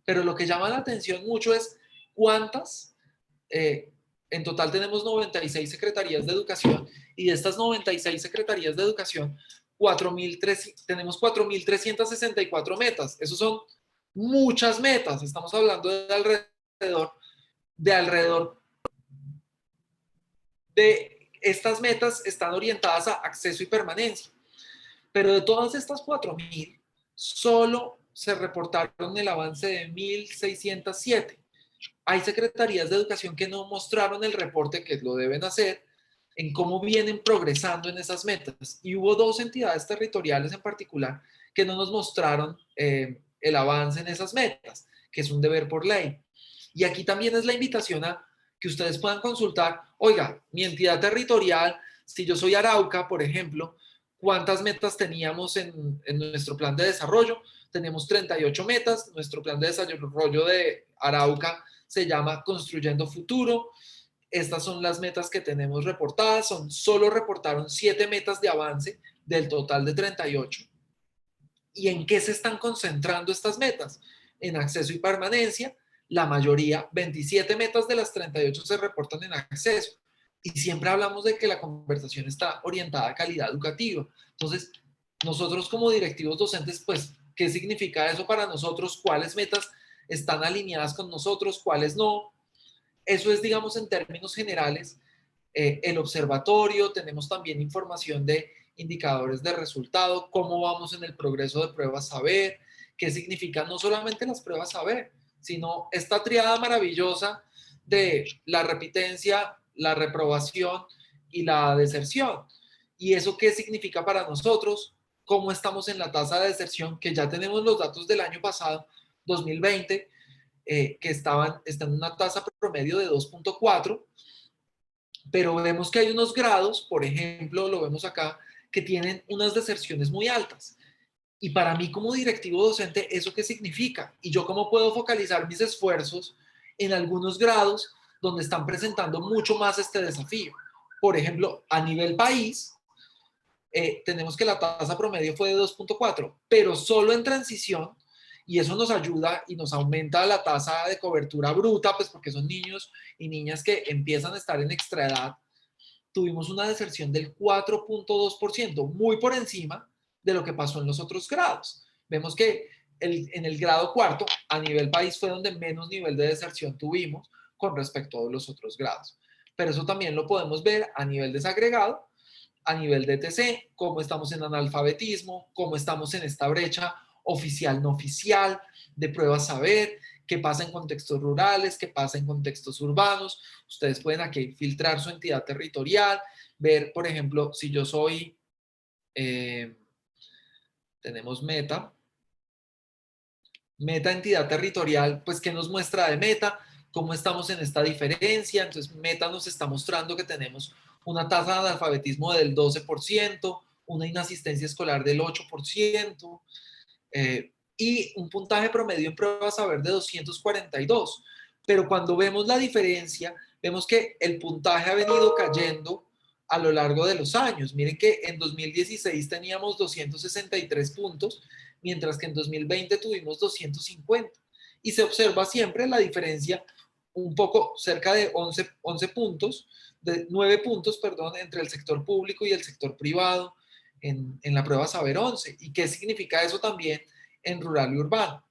Pero lo que llama la atención mucho es cuántas En total tenemos 96 secretarías de educación y de estas 96 secretarías de educación, tenemos 4.364 metas. Esos son muchas metas. Estamos hablando de alrededor de estas metas están orientadas a acceso y permanencia. Pero de todas estas 4.000, solo se reportaron el avance de 1.607. Hay secretarías de educación que no mostraron el reporte, que lo deben hacer, en cómo vienen progresando en esas metas. Y hubo 2 entidades territoriales en particular que no nos mostraron el avance en esas metas, que es un deber por ley. Y aquí también es la invitación a que ustedes puedan consultar, oiga, mi entidad territorial, si yo soy Arauca, por ejemplo, ¿cuántas metas teníamos en nuestro plan de desarrollo? Tenemos 38 metas, nuestro plan de desarrollo de Arauca se llama Construyendo Futuro. Estas son las metas que tenemos reportadas, solo reportaron 7 metas de avance del total de 38. ¿Y en qué se están concentrando estas metas? En acceso y permanencia, la mayoría, 27 metas de las 38 se reportan en acceso. Y siempre hablamos de que la conversación está orientada a calidad educativa. Entonces, nosotros como directivos docentes, pues, ¿qué significa eso para nosotros? ¿Cuáles metas están alineadas con nosotros? ¿Cuáles no? Eso es, digamos, en términos generales, el observatorio. Tenemos también información de indicadores de resultado, cómo vamos en el progreso de pruebas saber, qué significan no solamente las pruebas saber, sino esta triada maravillosa de la repitencia, la reprobación y la deserción. ¿Y eso qué significa para nosotros? ¿Cómo estamos en la tasa de deserción? Que ya tenemos los datos del año pasado, 2020, que están en una tasa promedio de 2.4, pero vemos que hay unos grados, por ejemplo, lo vemos acá, que tienen unas deserciones muy altas. Y para mí como directivo docente, ¿eso qué significa? Y yo cómo puedo focalizar mis esfuerzos en algunos grados donde están presentando mucho más este desafío. Por ejemplo, a nivel país, tenemos que la tasa promedio fue de 2.4, pero solo en transición, y eso nos ayuda y nos aumenta la tasa de cobertura bruta, pues porque son niños y niñas que empiezan a estar en extraedad. Tuvimos una deserción del 4.2%, muy por encima de lo que pasó en los otros grados. Vemos que en el grado cuarto, a nivel país, fue donde menos nivel de deserción tuvimos con respecto a los otros grados. Pero eso también lo podemos ver a nivel desagregado, a nivel de ETC, cómo estamos en analfabetismo, cómo estamos en esta brecha oficial, no oficial, de pruebas saber, qué pasa en contextos rurales, qué pasa en contextos urbanos. Ustedes pueden aquí filtrar su entidad territorial, ver, por ejemplo, si yo soy, tenemos meta entidad territorial, pues qué nos muestra de meta, cómo estamos en esta diferencia. Entonces meta nos está mostrando que tenemos una tasa de analfabetismo del 12%, una inasistencia escolar del 8%, y un puntaje promedio en pruebas saber de 242. Pero cuando vemos la diferencia, vemos que el puntaje ha venido cayendo a lo largo de los años. Miren que en 2016 teníamos 263 puntos, mientras que en 2020 tuvimos 250. Y se observa siempre la diferencia un poco cerca de 11 puntos, de 9 puntos, perdón, entre el sector público y el sector privado en la prueba saber 11. ¿Y qué significa eso también en rural y urbano?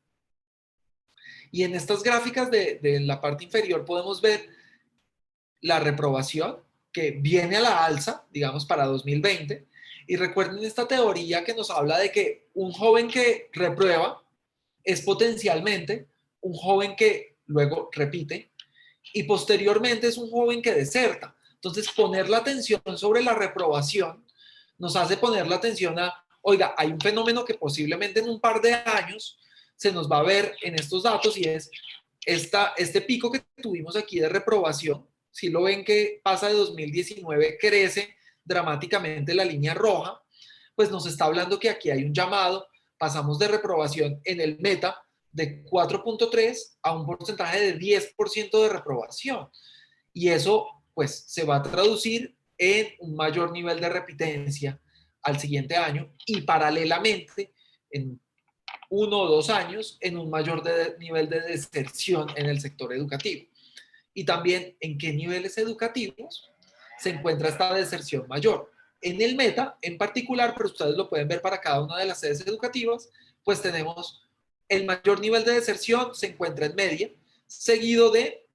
Y en estas gráficas de la parte inferior podemos ver la reprobación, que viene a la alza, digamos, para 2020. Y recuerden esta teoría que nos habla de que un joven que reprueba es potencialmente un joven que luego repite y posteriormente es un joven que deserta. Entonces, poner la atención sobre la reprobación nos hace poner la atención a, oiga, hay un fenómeno que posiblemente en un par de años se nos va a ver en estos datos y es este pico que tuvimos aquí de reprobación. Si lo ven que pasa de 2019, crece dramáticamente la línea roja, pues nos está hablando que aquí hay un llamado, pasamos de reprobación en el meta de 4.3 a un porcentaje de 10% de reprobación. Y eso pues se va a traducir en un mayor nivel de repitencia al siguiente año y paralelamente en 1 o 2 años en un mayor nivel de deserción en el sector educativo. y también en qué niveles educativos se encuentra esta deserción mayor. En el meta en particular, pero ustedes lo pueden ver para cada una de las sedes educativas, pues tenemos el mayor nivel de deserción se encuentra en media, seguido de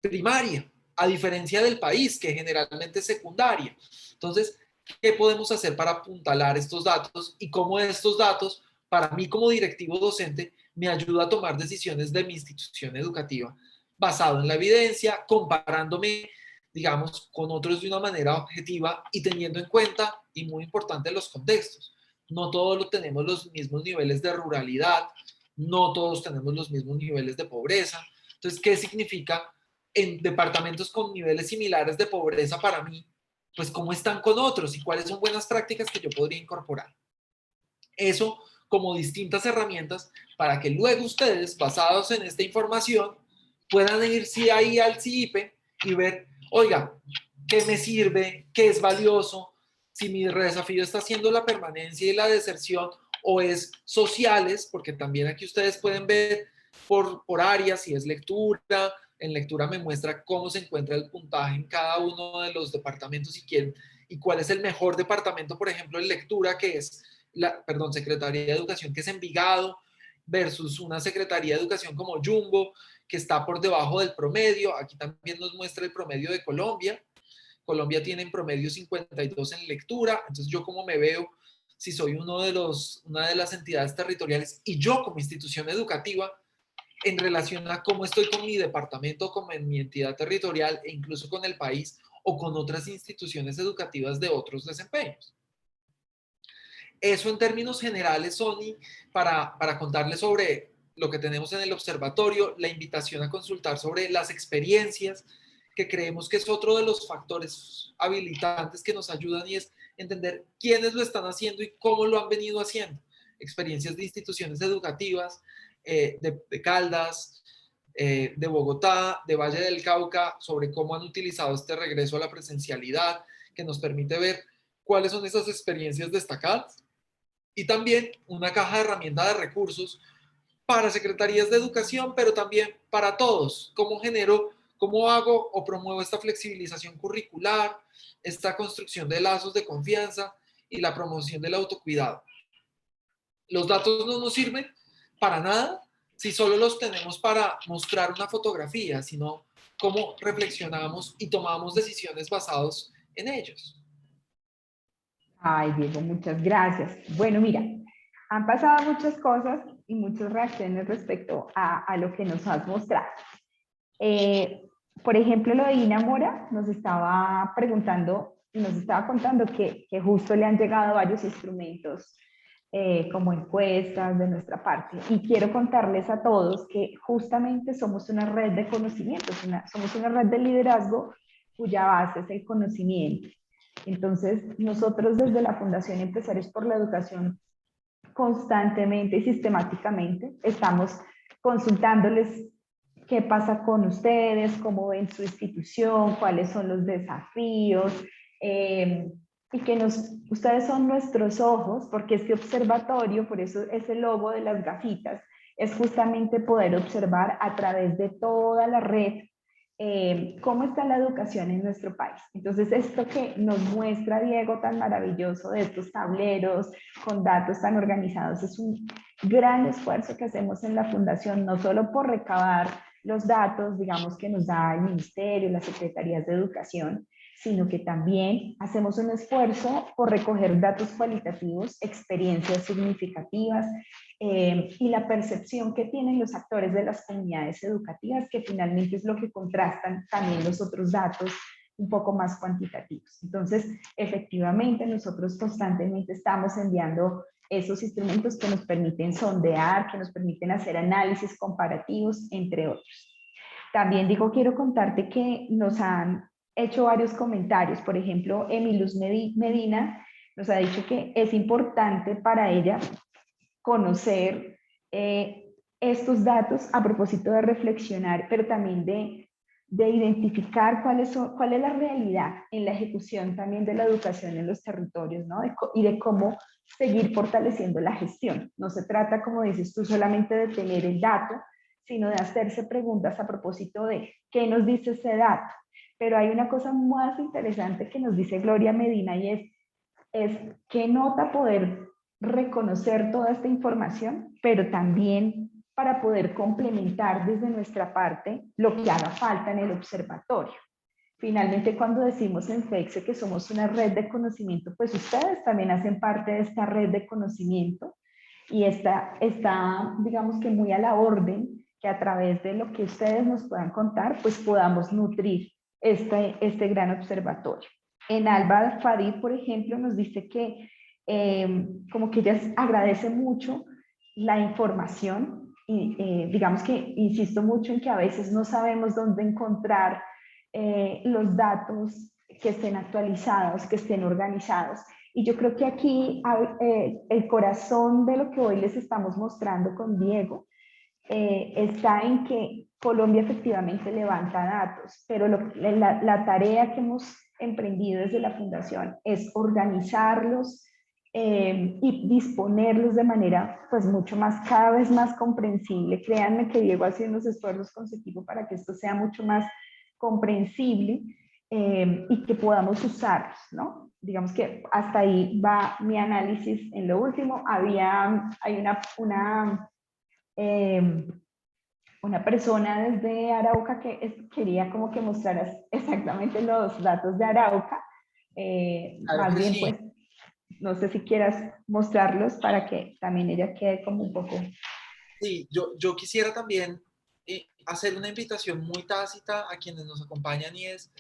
primaria, a diferencia del país, que generalmente es secundaria. Entonces, ¿qué podemos hacer para apuntalar estos datos y cómo estos datos, para mí como directivo docente, me ayuda a tomar decisiones de mi institución educativa basado en la evidencia, comparándome, digamos, con otros de una manera objetiva y teniendo en cuenta, y muy importante, los contextos? No todos tenemos los mismos niveles de ruralidad, no todos tenemos los mismos niveles de pobreza. Entonces, ¿qué significa en departamentos con niveles similares de pobreza para mí? Pues cómo están con otros y cuáles son buenas prácticas que yo podría incorporar. Eso como distintas herramientas para que luego ustedes, basados en esta información, puedan irse ahí al CIPE y ver, oiga, ¿qué me sirve? ¿Qué es valioso? Si mi desafío está siendo la permanencia y la deserción o es sociales, porque también aquí ustedes pueden ver por áreas, si es lectura, en lectura me muestra cómo se encuentra el puntaje en cada uno de los departamentos si quieren, y cuál es el mejor departamento, por ejemplo, en lectura, que es Secretaría de Educación, que es Envigado, versus una Secretaría de Educación como Jumbo, que está por debajo del promedio. Aquí también nos muestra el promedio de Colombia. Colombia tiene en promedio 52 en lectura. Entonces, yo como me veo, si soy una de las entidades territoriales y yo como institución educativa, en relación a cómo estoy con mi departamento, como en mi entidad territorial e incluso con el país o con otras instituciones educativas de otros desempeños. Eso en términos generales, Sony, para contarles sobre lo que tenemos en el observatorio, la invitación a consultar sobre las experiencias, que creemos que es otro de los factores habilitantes que nos ayudan, y es entender quiénes lo están haciendo y cómo lo han venido haciendo. Experiencias de instituciones educativas, de Caldas, de Bogotá, de Valle del Cauca, sobre cómo han utilizado este regreso a la presencialidad, que nos permite ver cuáles son esas experiencias destacadas, y también una caja de herramientas de recursos para secretarías de educación, pero también para todos. ¿Cómo genero, cómo hago o promuevo esta flexibilización curricular, esta construcción de lazos de confianza y la promoción del autocuidado? Los datos no nos sirven para nada si solo los tenemos para mostrar una fotografía, sino cómo reflexionamos y tomamos decisiones basadas en ellos. Ay, Diego, muchas gracias. Bueno, mira, han pasado muchas cosas y muchas reacciones respecto a lo que nos has mostrado. Por ejemplo, lo de Ina Mora nos estaba preguntando y nos estaba contando que justo le han llegado varios instrumentos como encuestas de nuestra parte. Y quiero contarles a todos que justamente somos una red de conocimientos, somos una red de liderazgo cuya base es el conocimiento. Entonces, nosotros desde la Fundación Empresarios por la Educación constantemente y sistemáticamente estamos consultándoles qué pasa con ustedes, cómo ven su institución, cuáles son los desafíos, y que ustedes son nuestros ojos, porque este observatorio, por eso es el logo de las gafitas, es justamente poder observar a través de toda la red cómo está la educación en nuestro país. Entonces, esto que nos muestra Diego tan maravilloso de estos tableros con datos tan organizados, es un gran esfuerzo que hacemos en la Fundación, no solo por recabar los datos, digamos, que nos da el Ministerio, las Secretarías de Educación, sino que también hacemos un esfuerzo por recoger datos cualitativos, experiencias significativas y la percepción que tienen los actores de las comunidades educativas, que finalmente es lo que contrastan también los otros datos un poco más cuantitativos. Entonces, efectivamente, nosotros constantemente estamos enviando esos instrumentos que nos permiten sondear, que nos permiten hacer análisis comparativos, entre otros. También digo, quiero contarte que nos han hecho varios comentarios. Por ejemplo, Emiluz Medina nos ha dicho que es importante para ella conocer estos datos a propósito de reflexionar, pero también de identificar cuál es la realidad en la ejecución también de la educación en los territorios, ¿no? Y de cómo seguir fortaleciendo la gestión. No se trata, como dices tú, solamente de tener el dato, sino de hacerse preguntas a propósito de qué nos dice ese dato. Pero hay una cosa más interesante que nos dice Gloria Medina y es qué nota poder reconocer toda esta información, pero también para poder complementar desde nuestra parte lo que haga falta en el observatorio. Finalmente, cuando decimos en FEXE que somos una red de conocimiento, pues ustedes también hacen parte de esta red de conocimiento y está, digamos que muy a la orden que a través de lo que ustedes nos puedan contar, pues podamos nutrir este gran observatorio. En Alba Farid, por ejemplo, nos dice que como que ella agradece mucho la información y digamos que insisto mucho en que a veces no sabemos dónde encontrar los datos que estén actualizados, que estén organizados. Y yo creo que aquí el corazón de lo que hoy les estamos mostrando con Diego está en que Colombia efectivamente levanta datos, pero la tarea que hemos emprendido desde la Fundación es organizarlos y disponerlos de manera pues mucho más, cada vez más comprensible. Créanme que Diego hace unos esfuerzos con su equipo para que esto sea mucho más comprensible y que podamos usarlos, ¿no? Digamos que hasta ahí va mi análisis en lo último. Hay una persona desde Arauca que quería como que mostraras exactamente los datos de Arauca. Claro Más que bien, sí. pues, no sé si quieras mostrarlos para que también ella quede como un poco... Sí, yo quisiera también hacer una invitación muy tácita a quienes nos acompañan y es,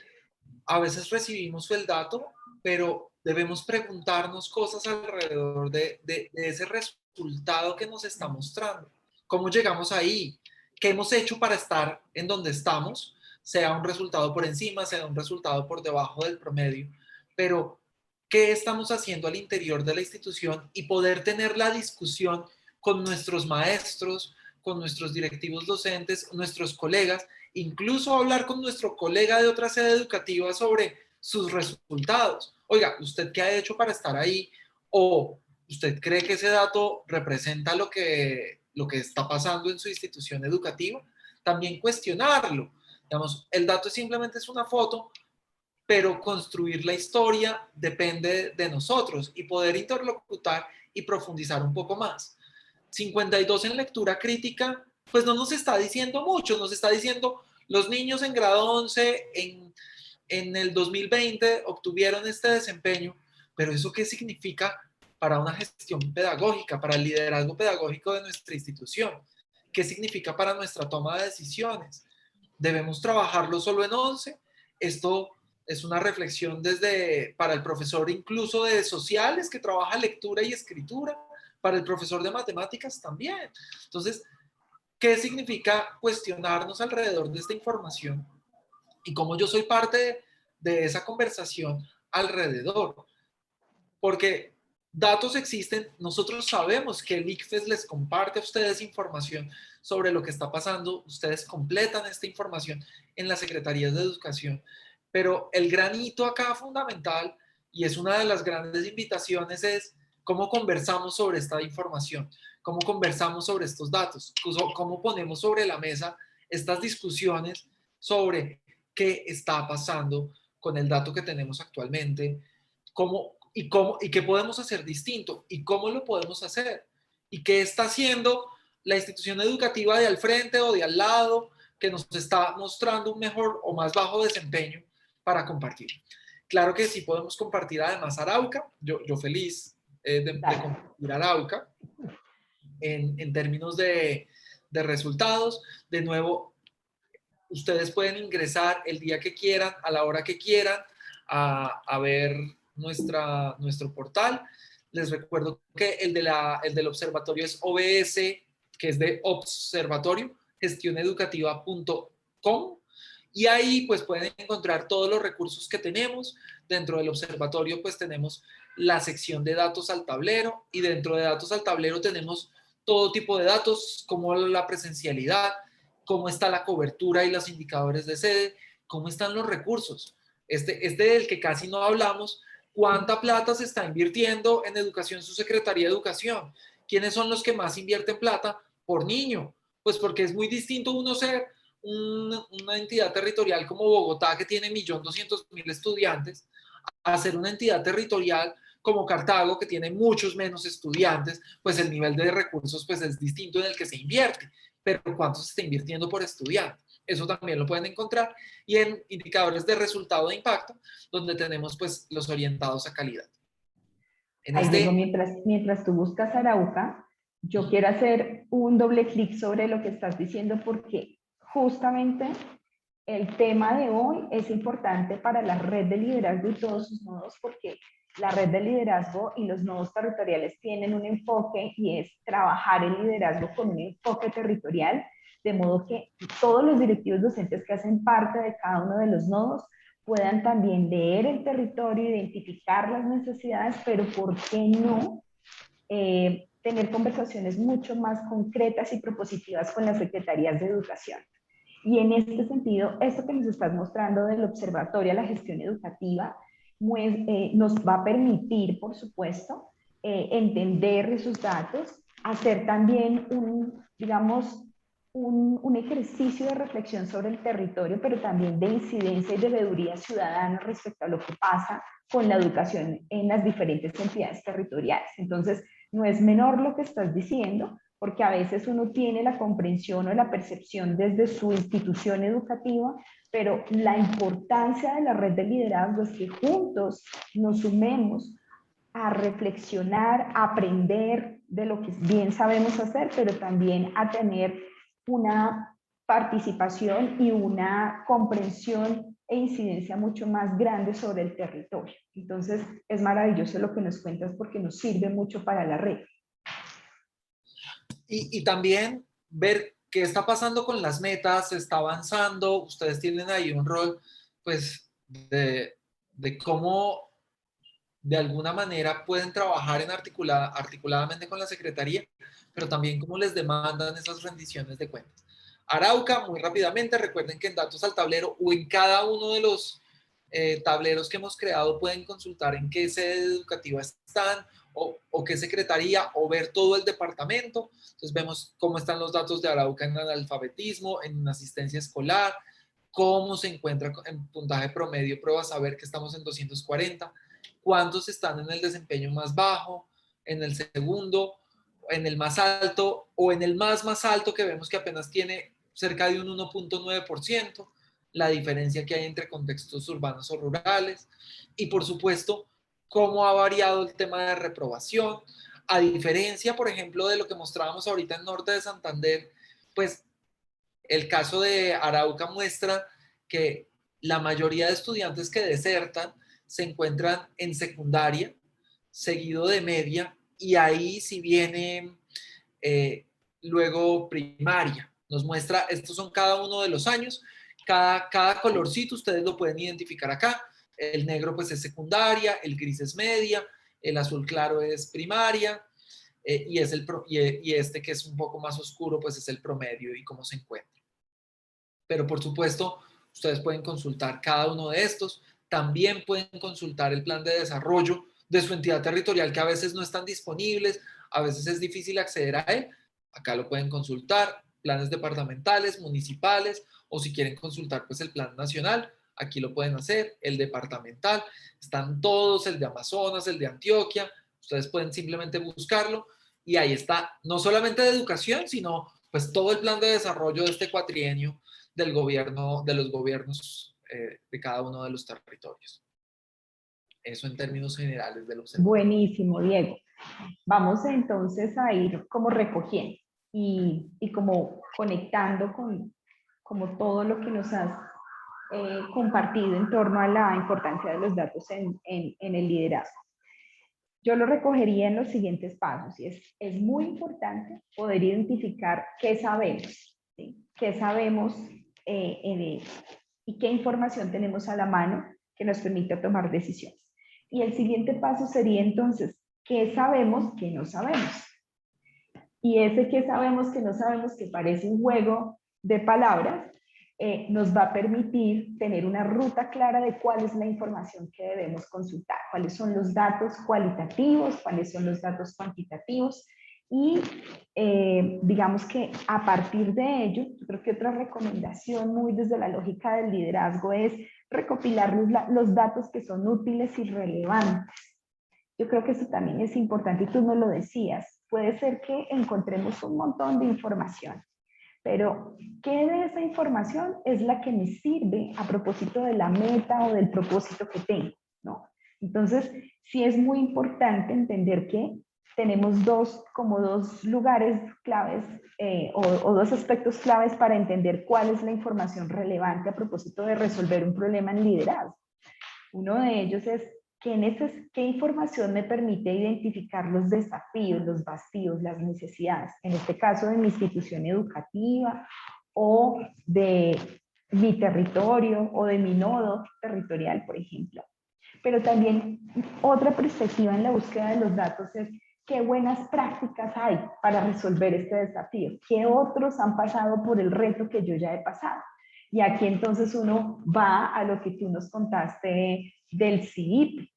a veces recibimos el dato, pero debemos preguntarnos cosas alrededor de ese resultado que nos está mostrando. ¿Cómo llegamos ahí? ¿Qué hemos hecho para estar en donde estamos? Sea un resultado por encima, sea un resultado por debajo del promedio, pero ¿qué estamos haciendo al interior de la institución y poder tener la discusión con nuestros maestros, con nuestros directivos docentes, nuestros colegas, incluso hablar con nuestro colega de otra sede educativa sobre sus resultados? Oiga, ¿usted qué ha hecho para estar ahí? ¿O usted cree que ese dato representa lo que está pasando en su institución educativa? También cuestionarlo. Digamos, el dato simplemente es una foto, pero construir la historia depende de nosotros y poder interlocutar y profundizar un poco más. 52 en lectura crítica, pues no nos está diciendo mucho, nos está diciendo los niños en grado 11 en el 2020 obtuvieron este desempeño, pero ¿eso qué significa para una gestión pedagógica, para el liderazgo pedagógico de nuestra institución? ¿Qué significa para nuestra toma de decisiones? ¿Debemos trabajarlo solo en 11? Esto es una reflexión para el profesor incluso de sociales que trabaja lectura y escritura, para el profesor de matemáticas también. Entonces, ¿qué significa cuestionarnos alrededor de esta información? Y cómo yo soy parte de esa conversación alrededor. Porque datos existen, nosotros sabemos que el ICFES les comparte a ustedes información sobre lo que está pasando, ustedes completan esta información en las secretarías de educación, pero el gran hito acá fundamental, y es una de las grandes invitaciones, es cómo conversamos sobre esta información, cómo conversamos sobre estos datos, cómo ponemos sobre la mesa estas discusiones sobre qué está pasando con el dato que tenemos actualmente, y qué podemos hacer distinto y cómo lo podemos hacer y qué está haciendo la institución educativa de al frente o de al lado que nos está mostrando un mejor o más bajo desempeño para compartir. Claro que sí podemos compartir además Arauca, yo feliz de compartir Arauca en términos de resultados. De nuevo, ustedes pueden ingresar el día que quieran, a la hora que quieran, a ver nuestro portal. Les recuerdo que el del observatorio es OBS, que es de observatorio, gestioneducativa.com. Y ahí pues pueden encontrar todos los recursos que tenemos. Dentro del observatorio pues tenemos la sección de datos al tablero y dentro de datos al tablero tenemos todo tipo de datos como la presencialidad, cómo está la cobertura y los indicadores de sede, cómo están los recursos. Este del que casi no hablamos, ¿cuánta plata se está invirtiendo en educación su Secretaría de Educación? ¿Quiénes son los que más invierten plata por niño? Pues porque es muy distinto uno ser una entidad territorial como Bogotá, que tiene 1.200.000 estudiantes, a ser una entidad territorial como Cartago, que tiene muchos menos estudiantes, pues el nivel de recursos pues es distinto en el que se invierte, pero ¿cuánto se está invirtiendo por estudiante? Eso también lo pueden encontrar, y en indicadores de resultado de impacto, donde tenemos pues los orientados a calidad. En Ahí, Diego, este... mientras tú buscas Arauca, yo quiero hacer un doble clic sobre lo que estás diciendo porque justamente el tema de hoy es importante para la red de liderazgo y todos sus nodos porque la red de liderazgo y los nodos territoriales tienen un enfoque y es trabajar el liderazgo con un enfoque territorial, de modo que todos los directivos docentes que hacen parte de cada uno de los nodos puedan también leer el territorio, identificar las necesidades, pero ¿por qué no tener conversaciones mucho más concretas y propositivas con las secretarías de educación? Y en este sentido, esto que nos estás mostrando del observatorio a la gestión educativa nos va a permitir, por supuesto, entender esos datos, hacer también digamos, un ejercicio de reflexión sobre el territorio, pero también de incidencia y de veeduría ciudadana respecto a lo que pasa con la educación en las diferentes entidades territoriales. Entonces, no es menor lo que estás diciendo, porque a veces uno tiene la comprensión o la percepción desde su institución educativa, pero la importancia de la red de liderazgo es que juntos nos sumemos a reflexionar, a aprender de lo que bien sabemos hacer, pero también a tener una participación y una comprensión e incidencia mucho más grande sobre el territorio. Entonces, es maravilloso lo que nos cuentas porque nos sirve mucho para la red. Y también ver qué está pasando con las metas, se está avanzando, ustedes tienen ahí un rol, pues, de cómo de alguna manera pueden trabajar articuladamente con la Secretaría, pero también cómo les demandan esas rendiciones de cuentas. Arauca, muy rápidamente, recuerden que en Datos al Tablero o en cada uno de los tableros que hemos creado pueden consultar en qué sede educativa están o qué secretaría o ver todo el departamento. Entonces vemos cómo están los datos de Arauca en analfabetismo, en asistencia escolar, cómo se encuentra en puntaje promedio, pruebas a ver que estamos en 240, cuántos están en el desempeño más bajo, en el segundo, en el más alto o en el más alto, que vemos que apenas tiene cerca de un 1.9%, la diferencia que hay entre contextos urbanos o rurales, y por supuesto cómo ha variado el tema de reprobación, a diferencia, por ejemplo, de lo que mostrábamos ahorita en Norte de Santander. Pues el caso de Arauca muestra que la mayoría de estudiantes que desertan se encuentran en secundaria, seguido de media, y ahí si viene luego primaria. Nos muestra, estos son cada uno de los años, cada colorcito ustedes lo pueden identificar acá. El negro pues es secundaria, el gris es media, el azul claro es primaria, y este que es un poco más oscuro pues es el promedio y cómo se encuentra. Pero por supuesto, ustedes pueden consultar cada uno de estos. También pueden consultar el plan de desarrollo de su entidad territorial, que a veces no están disponibles, a veces es difícil acceder a él. Acá lo pueden consultar, planes departamentales, municipales, o si quieren consultar pues el plan nacional, aquí lo pueden hacer, el departamental, están todos, el de Amazonas, el de Antioquia, ustedes pueden simplemente buscarlo y ahí está, no solamente de educación, sino pues todo el plan de desarrollo de este cuatrienio del gobierno, de los gobiernos de cada uno de los territorios. Eso en términos generales del observatorio. Buenísimo, Diego. Vamos entonces a ir como recogiendo y como conectando con como todo lo que nos has compartido en torno a la importancia de los datos en el liderazgo. Yo lo recogería en los siguientes pasos y es muy importante poder identificar qué sabemos, ¿sí? Qué sabemos y qué información tenemos a la mano que nos permita tomar decisiones. Y el siguiente paso sería entonces, ¿qué sabemos que no sabemos? Y ese que sabemos que no sabemos, que parece un juego de palabras, nos va a permitir tener una ruta clara de cuál es la información que debemos consultar, cuáles son los datos cualitativos, cuáles son los datos cuantitativos Y digamos que a partir de ello, yo creo que otra recomendación muy desde la lógica del liderazgo es recopilar los datos que son útiles y relevantes. Yo creo que eso también es importante y tú no lo decías. Puede ser que encontremos un montón de información, pero ¿qué de esa información es la que me sirve a propósito de la meta o del propósito que tengo? ¿No? Entonces, sí es muy importante entender que tenemos como dos lugares claves o dos aspectos claves para entender cuál es la información relevante a propósito de resolver un problema en liderazgo. Uno de ellos es qué información me permite identificar los desafíos, los vacíos, las necesidades, en este caso de mi institución educativa o de mi territorio o de mi nodo territorial, por ejemplo. Pero también otra perspectiva en la búsqueda de los datos es qué buenas prácticas hay para resolver este desafío, qué otros han pasado por el reto que yo ya he pasado. Y aquí entonces uno va a lo que tú nos contaste del CIIP,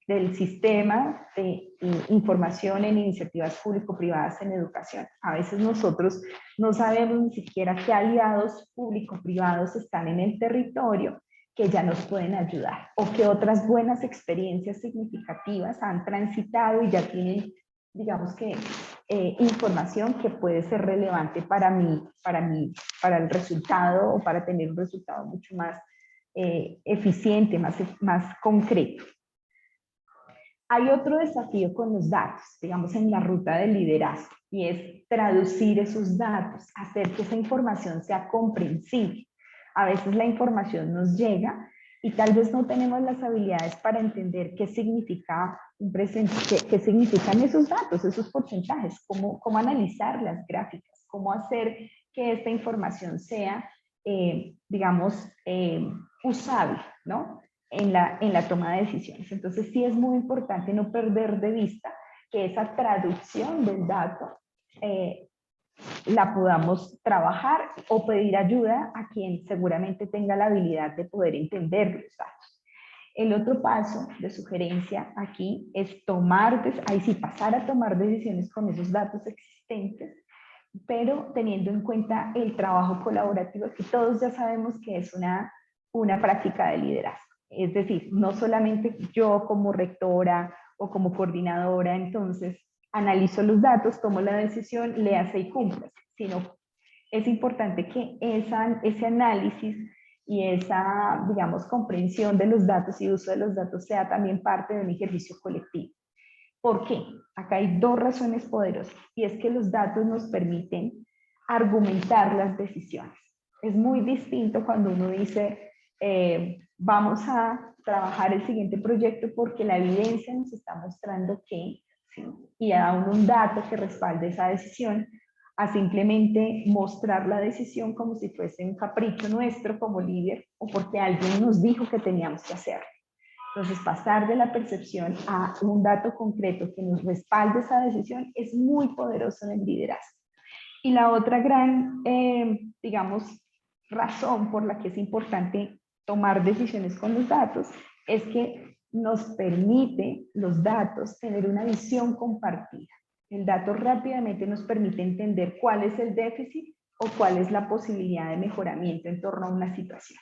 del Sistema de Información en Iniciativas Público-Privadas en Educación. A veces nosotros no sabemos ni siquiera qué aliados público-privados están en el territorio que ya nos pueden ayudar o que otras buenas experiencias significativas han transitado y ya tienen, digamos que, información que puede ser relevante para el resultado o para tener un resultado mucho más eficiente, más concreto. Hay otro desafío con los datos, digamos en la ruta del liderazgo, y es traducir esos datos, hacer que esa información sea comprensible. A veces la información nos llega y tal vez no tenemos las habilidades para entender qué significa qué significan esos datos, esos porcentajes, cómo analizar las gráficas, cómo hacer que esta información sea, digamos, usable, ¿no? En la toma de decisiones. Entonces sí es muy importante no perder de vista que esa traducción del dato la podamos trabajar o pedir ayuda a quien seguramente tenga la habilidad de poder entender los datos. El otro paso de sugerencia aquí es pasar a tomar decisiones con esos datos existentes, pero teniendo en cuenta el trabajo colaborativo que todos ya sabemos que es una práctica de liderazgo. Es decir, no solamente yo como rectora o como coordinadora, entonces analizo los datos, tomo la decisión, le hace y cumple, sino es importante que ese análisis y esa, digamos, comprensión de los datos y uso de los datos sea también parte de un ejercicio colectivo. ¿Por qué? Acá hay dos razones poderosas, y es que los datos nos permiten argumentar las decisiones. Es muy distinto cuando uno dice, vamos a trabajar el siguiente proyecto porque la evidencia nos está mostrando que, ¿sí? Y da un dato que respalde esa decisión, a simplemente mostrar la decisión como si fuese un capricho nuestro como líder o porque alguien nos dijo que teníamos que hacerlo. Entonces, pasar de la percepción a un dato concreto que nos respalde esa decisión es muy poderoso en el liderazgo. Y la otra gran, digamos, razón por la que es importante tomar decisiones con los datos es que nos permite los datos tener una visión compartida. El dato rápidamente nos permite entender cuál es el déficit o cuál es la posibilidad de mejoramiento en torno a una situación.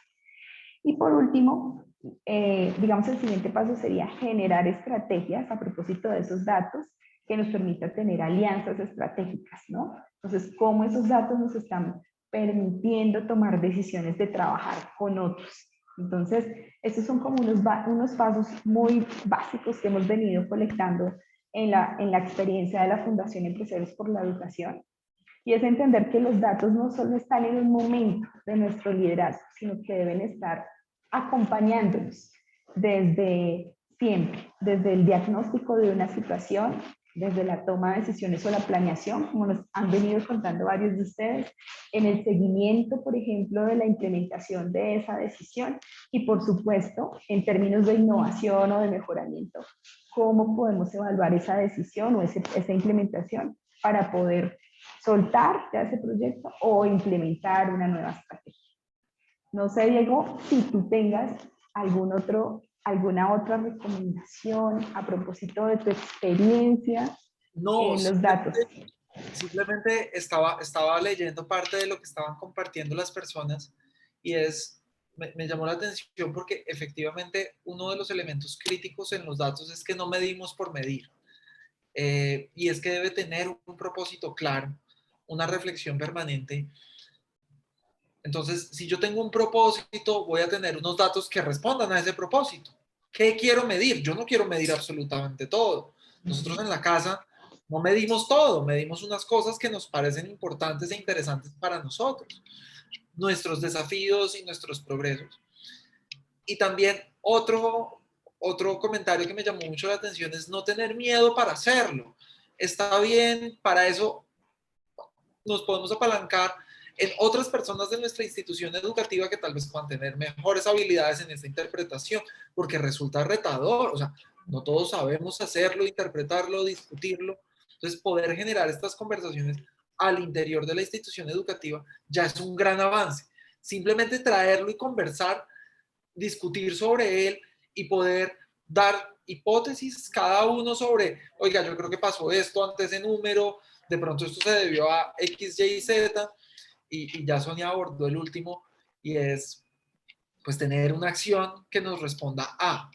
Y por último, digamos, el siguiente paso sería generar estrategias a propósito de esos datos que nos permita tener alianzas estratégicas, ¿no? Entonces, cómo esos datos nos están permitiendo tomar decisiones de trabajar con otros. Entonces, estos son como unos pasos muy básicos que hemos venido colectando en la experiencia de la Fundación Empresarios por la Educación. Y es entender que los datos no solo están en un momento de nuestro liderazgo, sino que deben estar acompañándonos desde siempre, desde el diagnóstico de una situación, desde la toma de decisiones o la planeación, como nos han venido contando varios de ustedes, en el seguimiento, por ejemplo, de la implementación de esa decisión y, por supuesto, en términos de innovación o de mejoramiento, cómo podemos evaluar esa decisión o esa implementación para poder soltar ya ese proyecto o implementar una nueva estrategia. No sé, Diego, si tú tengas alguna otra recomendación a propósito de tu experiencia No, los datos. simplemente estaba leyendo parte de lo que estaban compartiendo las personas y me llamó la atención porque efectivamente uno de los elementos críticos en los datos es que no medimos por medir. Y es que debe tener un propósito claro, una reflexión permanente. Entonces, si yo tengo un propósito, voy a tener unos datos que respondan a ese propósito. ¿Qué quiero medir? Yo no quiero medir absolutamente todo. Nosotros en la casa no medimos todo, medimos unas cosas que nos parecen importantes e interesantes para nosotros, nuestros desafíos y nuestros progresos. Y también otro comentario que me llamó mucho la atención es no tener miedo para hacerlo. Está bien, para eso nos podemos apalancar en otras personas de nuestra institución educativa que tal vez puedan tener mejores habilidades en esta interpretación, porque resulta retador, o sea, no todos sabemos hacerlo, interpretarlo, discutirlo. Entonces, poder generar estas conversaciones al interior de la institución educativa ya es un gran avance. Simplemente traerlo y conversar, discutir sobre él y poder dar hipótesis cada uno sobre, oiga, yo creo que pasó esto ante ese número, de pronto esto se debió a X, Y, Z, y ya Sonia abordó el último, y es pues tener una acción que nos responda a.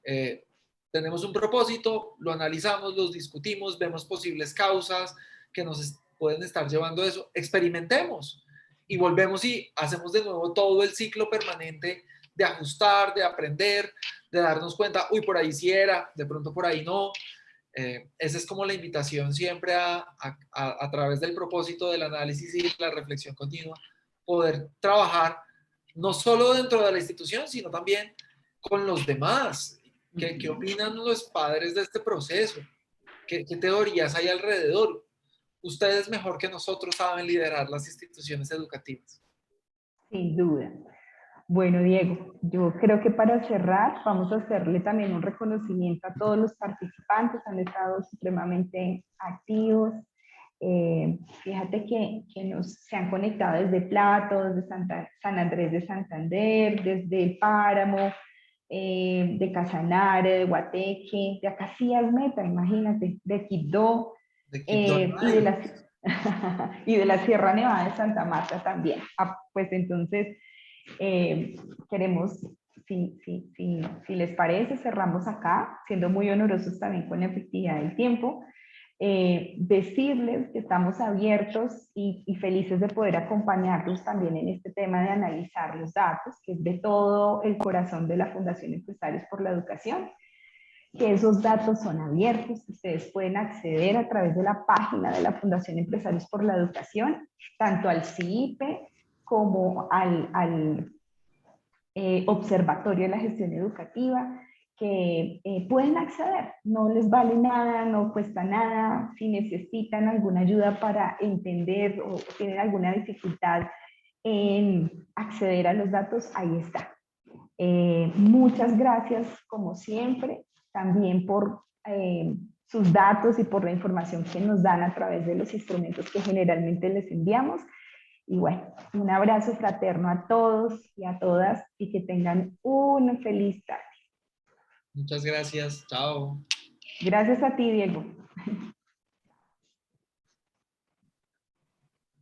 Eh, tenemos un propósito, lo analizamos, los discutimos, vemos posibles causas que nos pueden estar llevando a eso, experimentemos y volvemos y hacemos de nuevo todo el ciclo permanente de ajustar, de aprender, de darnos cuenta, uy, por ahí sí era, de pronto por ahí no. Esa es como la invitación siempre a través del propósito del análisis y la reflexión continua, poder trabajar no solo dentro de la institución, sino también con los demás. ¿Qué opinan los padres de este proceso? ¿Qué teorías hay alrededor? Ustedes mejor que nosotros saben liderar las instituciones educativas. Sin duda. Bueno, Diego, yo creo que para cerrar vamos a hacerle también un reconocimiento a todos los participantes, han estado supremamente activos. Fíjate que se han conectado desde Platos, de San Andrés de Santander, desde El Páramo, de Casanare, de Guateque, de Acacías Meta, imagínate, de Quibdó, De Quibdó, y de la, y de la Sierra Nevada de Santa Marta también. Ah, pues entonces, queremos, si les parece, cerramos acá, siendo muy honorosos también con la efectividad del tiempo. Decirles que estamos abiertos y felices de poder acompañarlos también en este tema de analizar los datos, que es de todo el corazón de la Fundación Empresarios por la Educación, que esos datos son abiertos, ustedes pueden acceder a través de la página de la Fundación Empresarios por la Educación, tanto al CIPE como al Observatorio de la Gestión Educativa, que pueden acceder, no les vale nada, no cuesta nada, si necesitan alguna ayuda para entender o tienen alguna dificultad en acceder a los datos, ahí está. Muchas gracias, como siempre, también por sus datos y por la información que nos dan a través de los instrumentos que generalmente les enviamos. Y bueno, un abrazo fraterno a todos y a todas y que tengan una feliz tarde. Muchas gracias. Chao. Gracias a ti, Diego.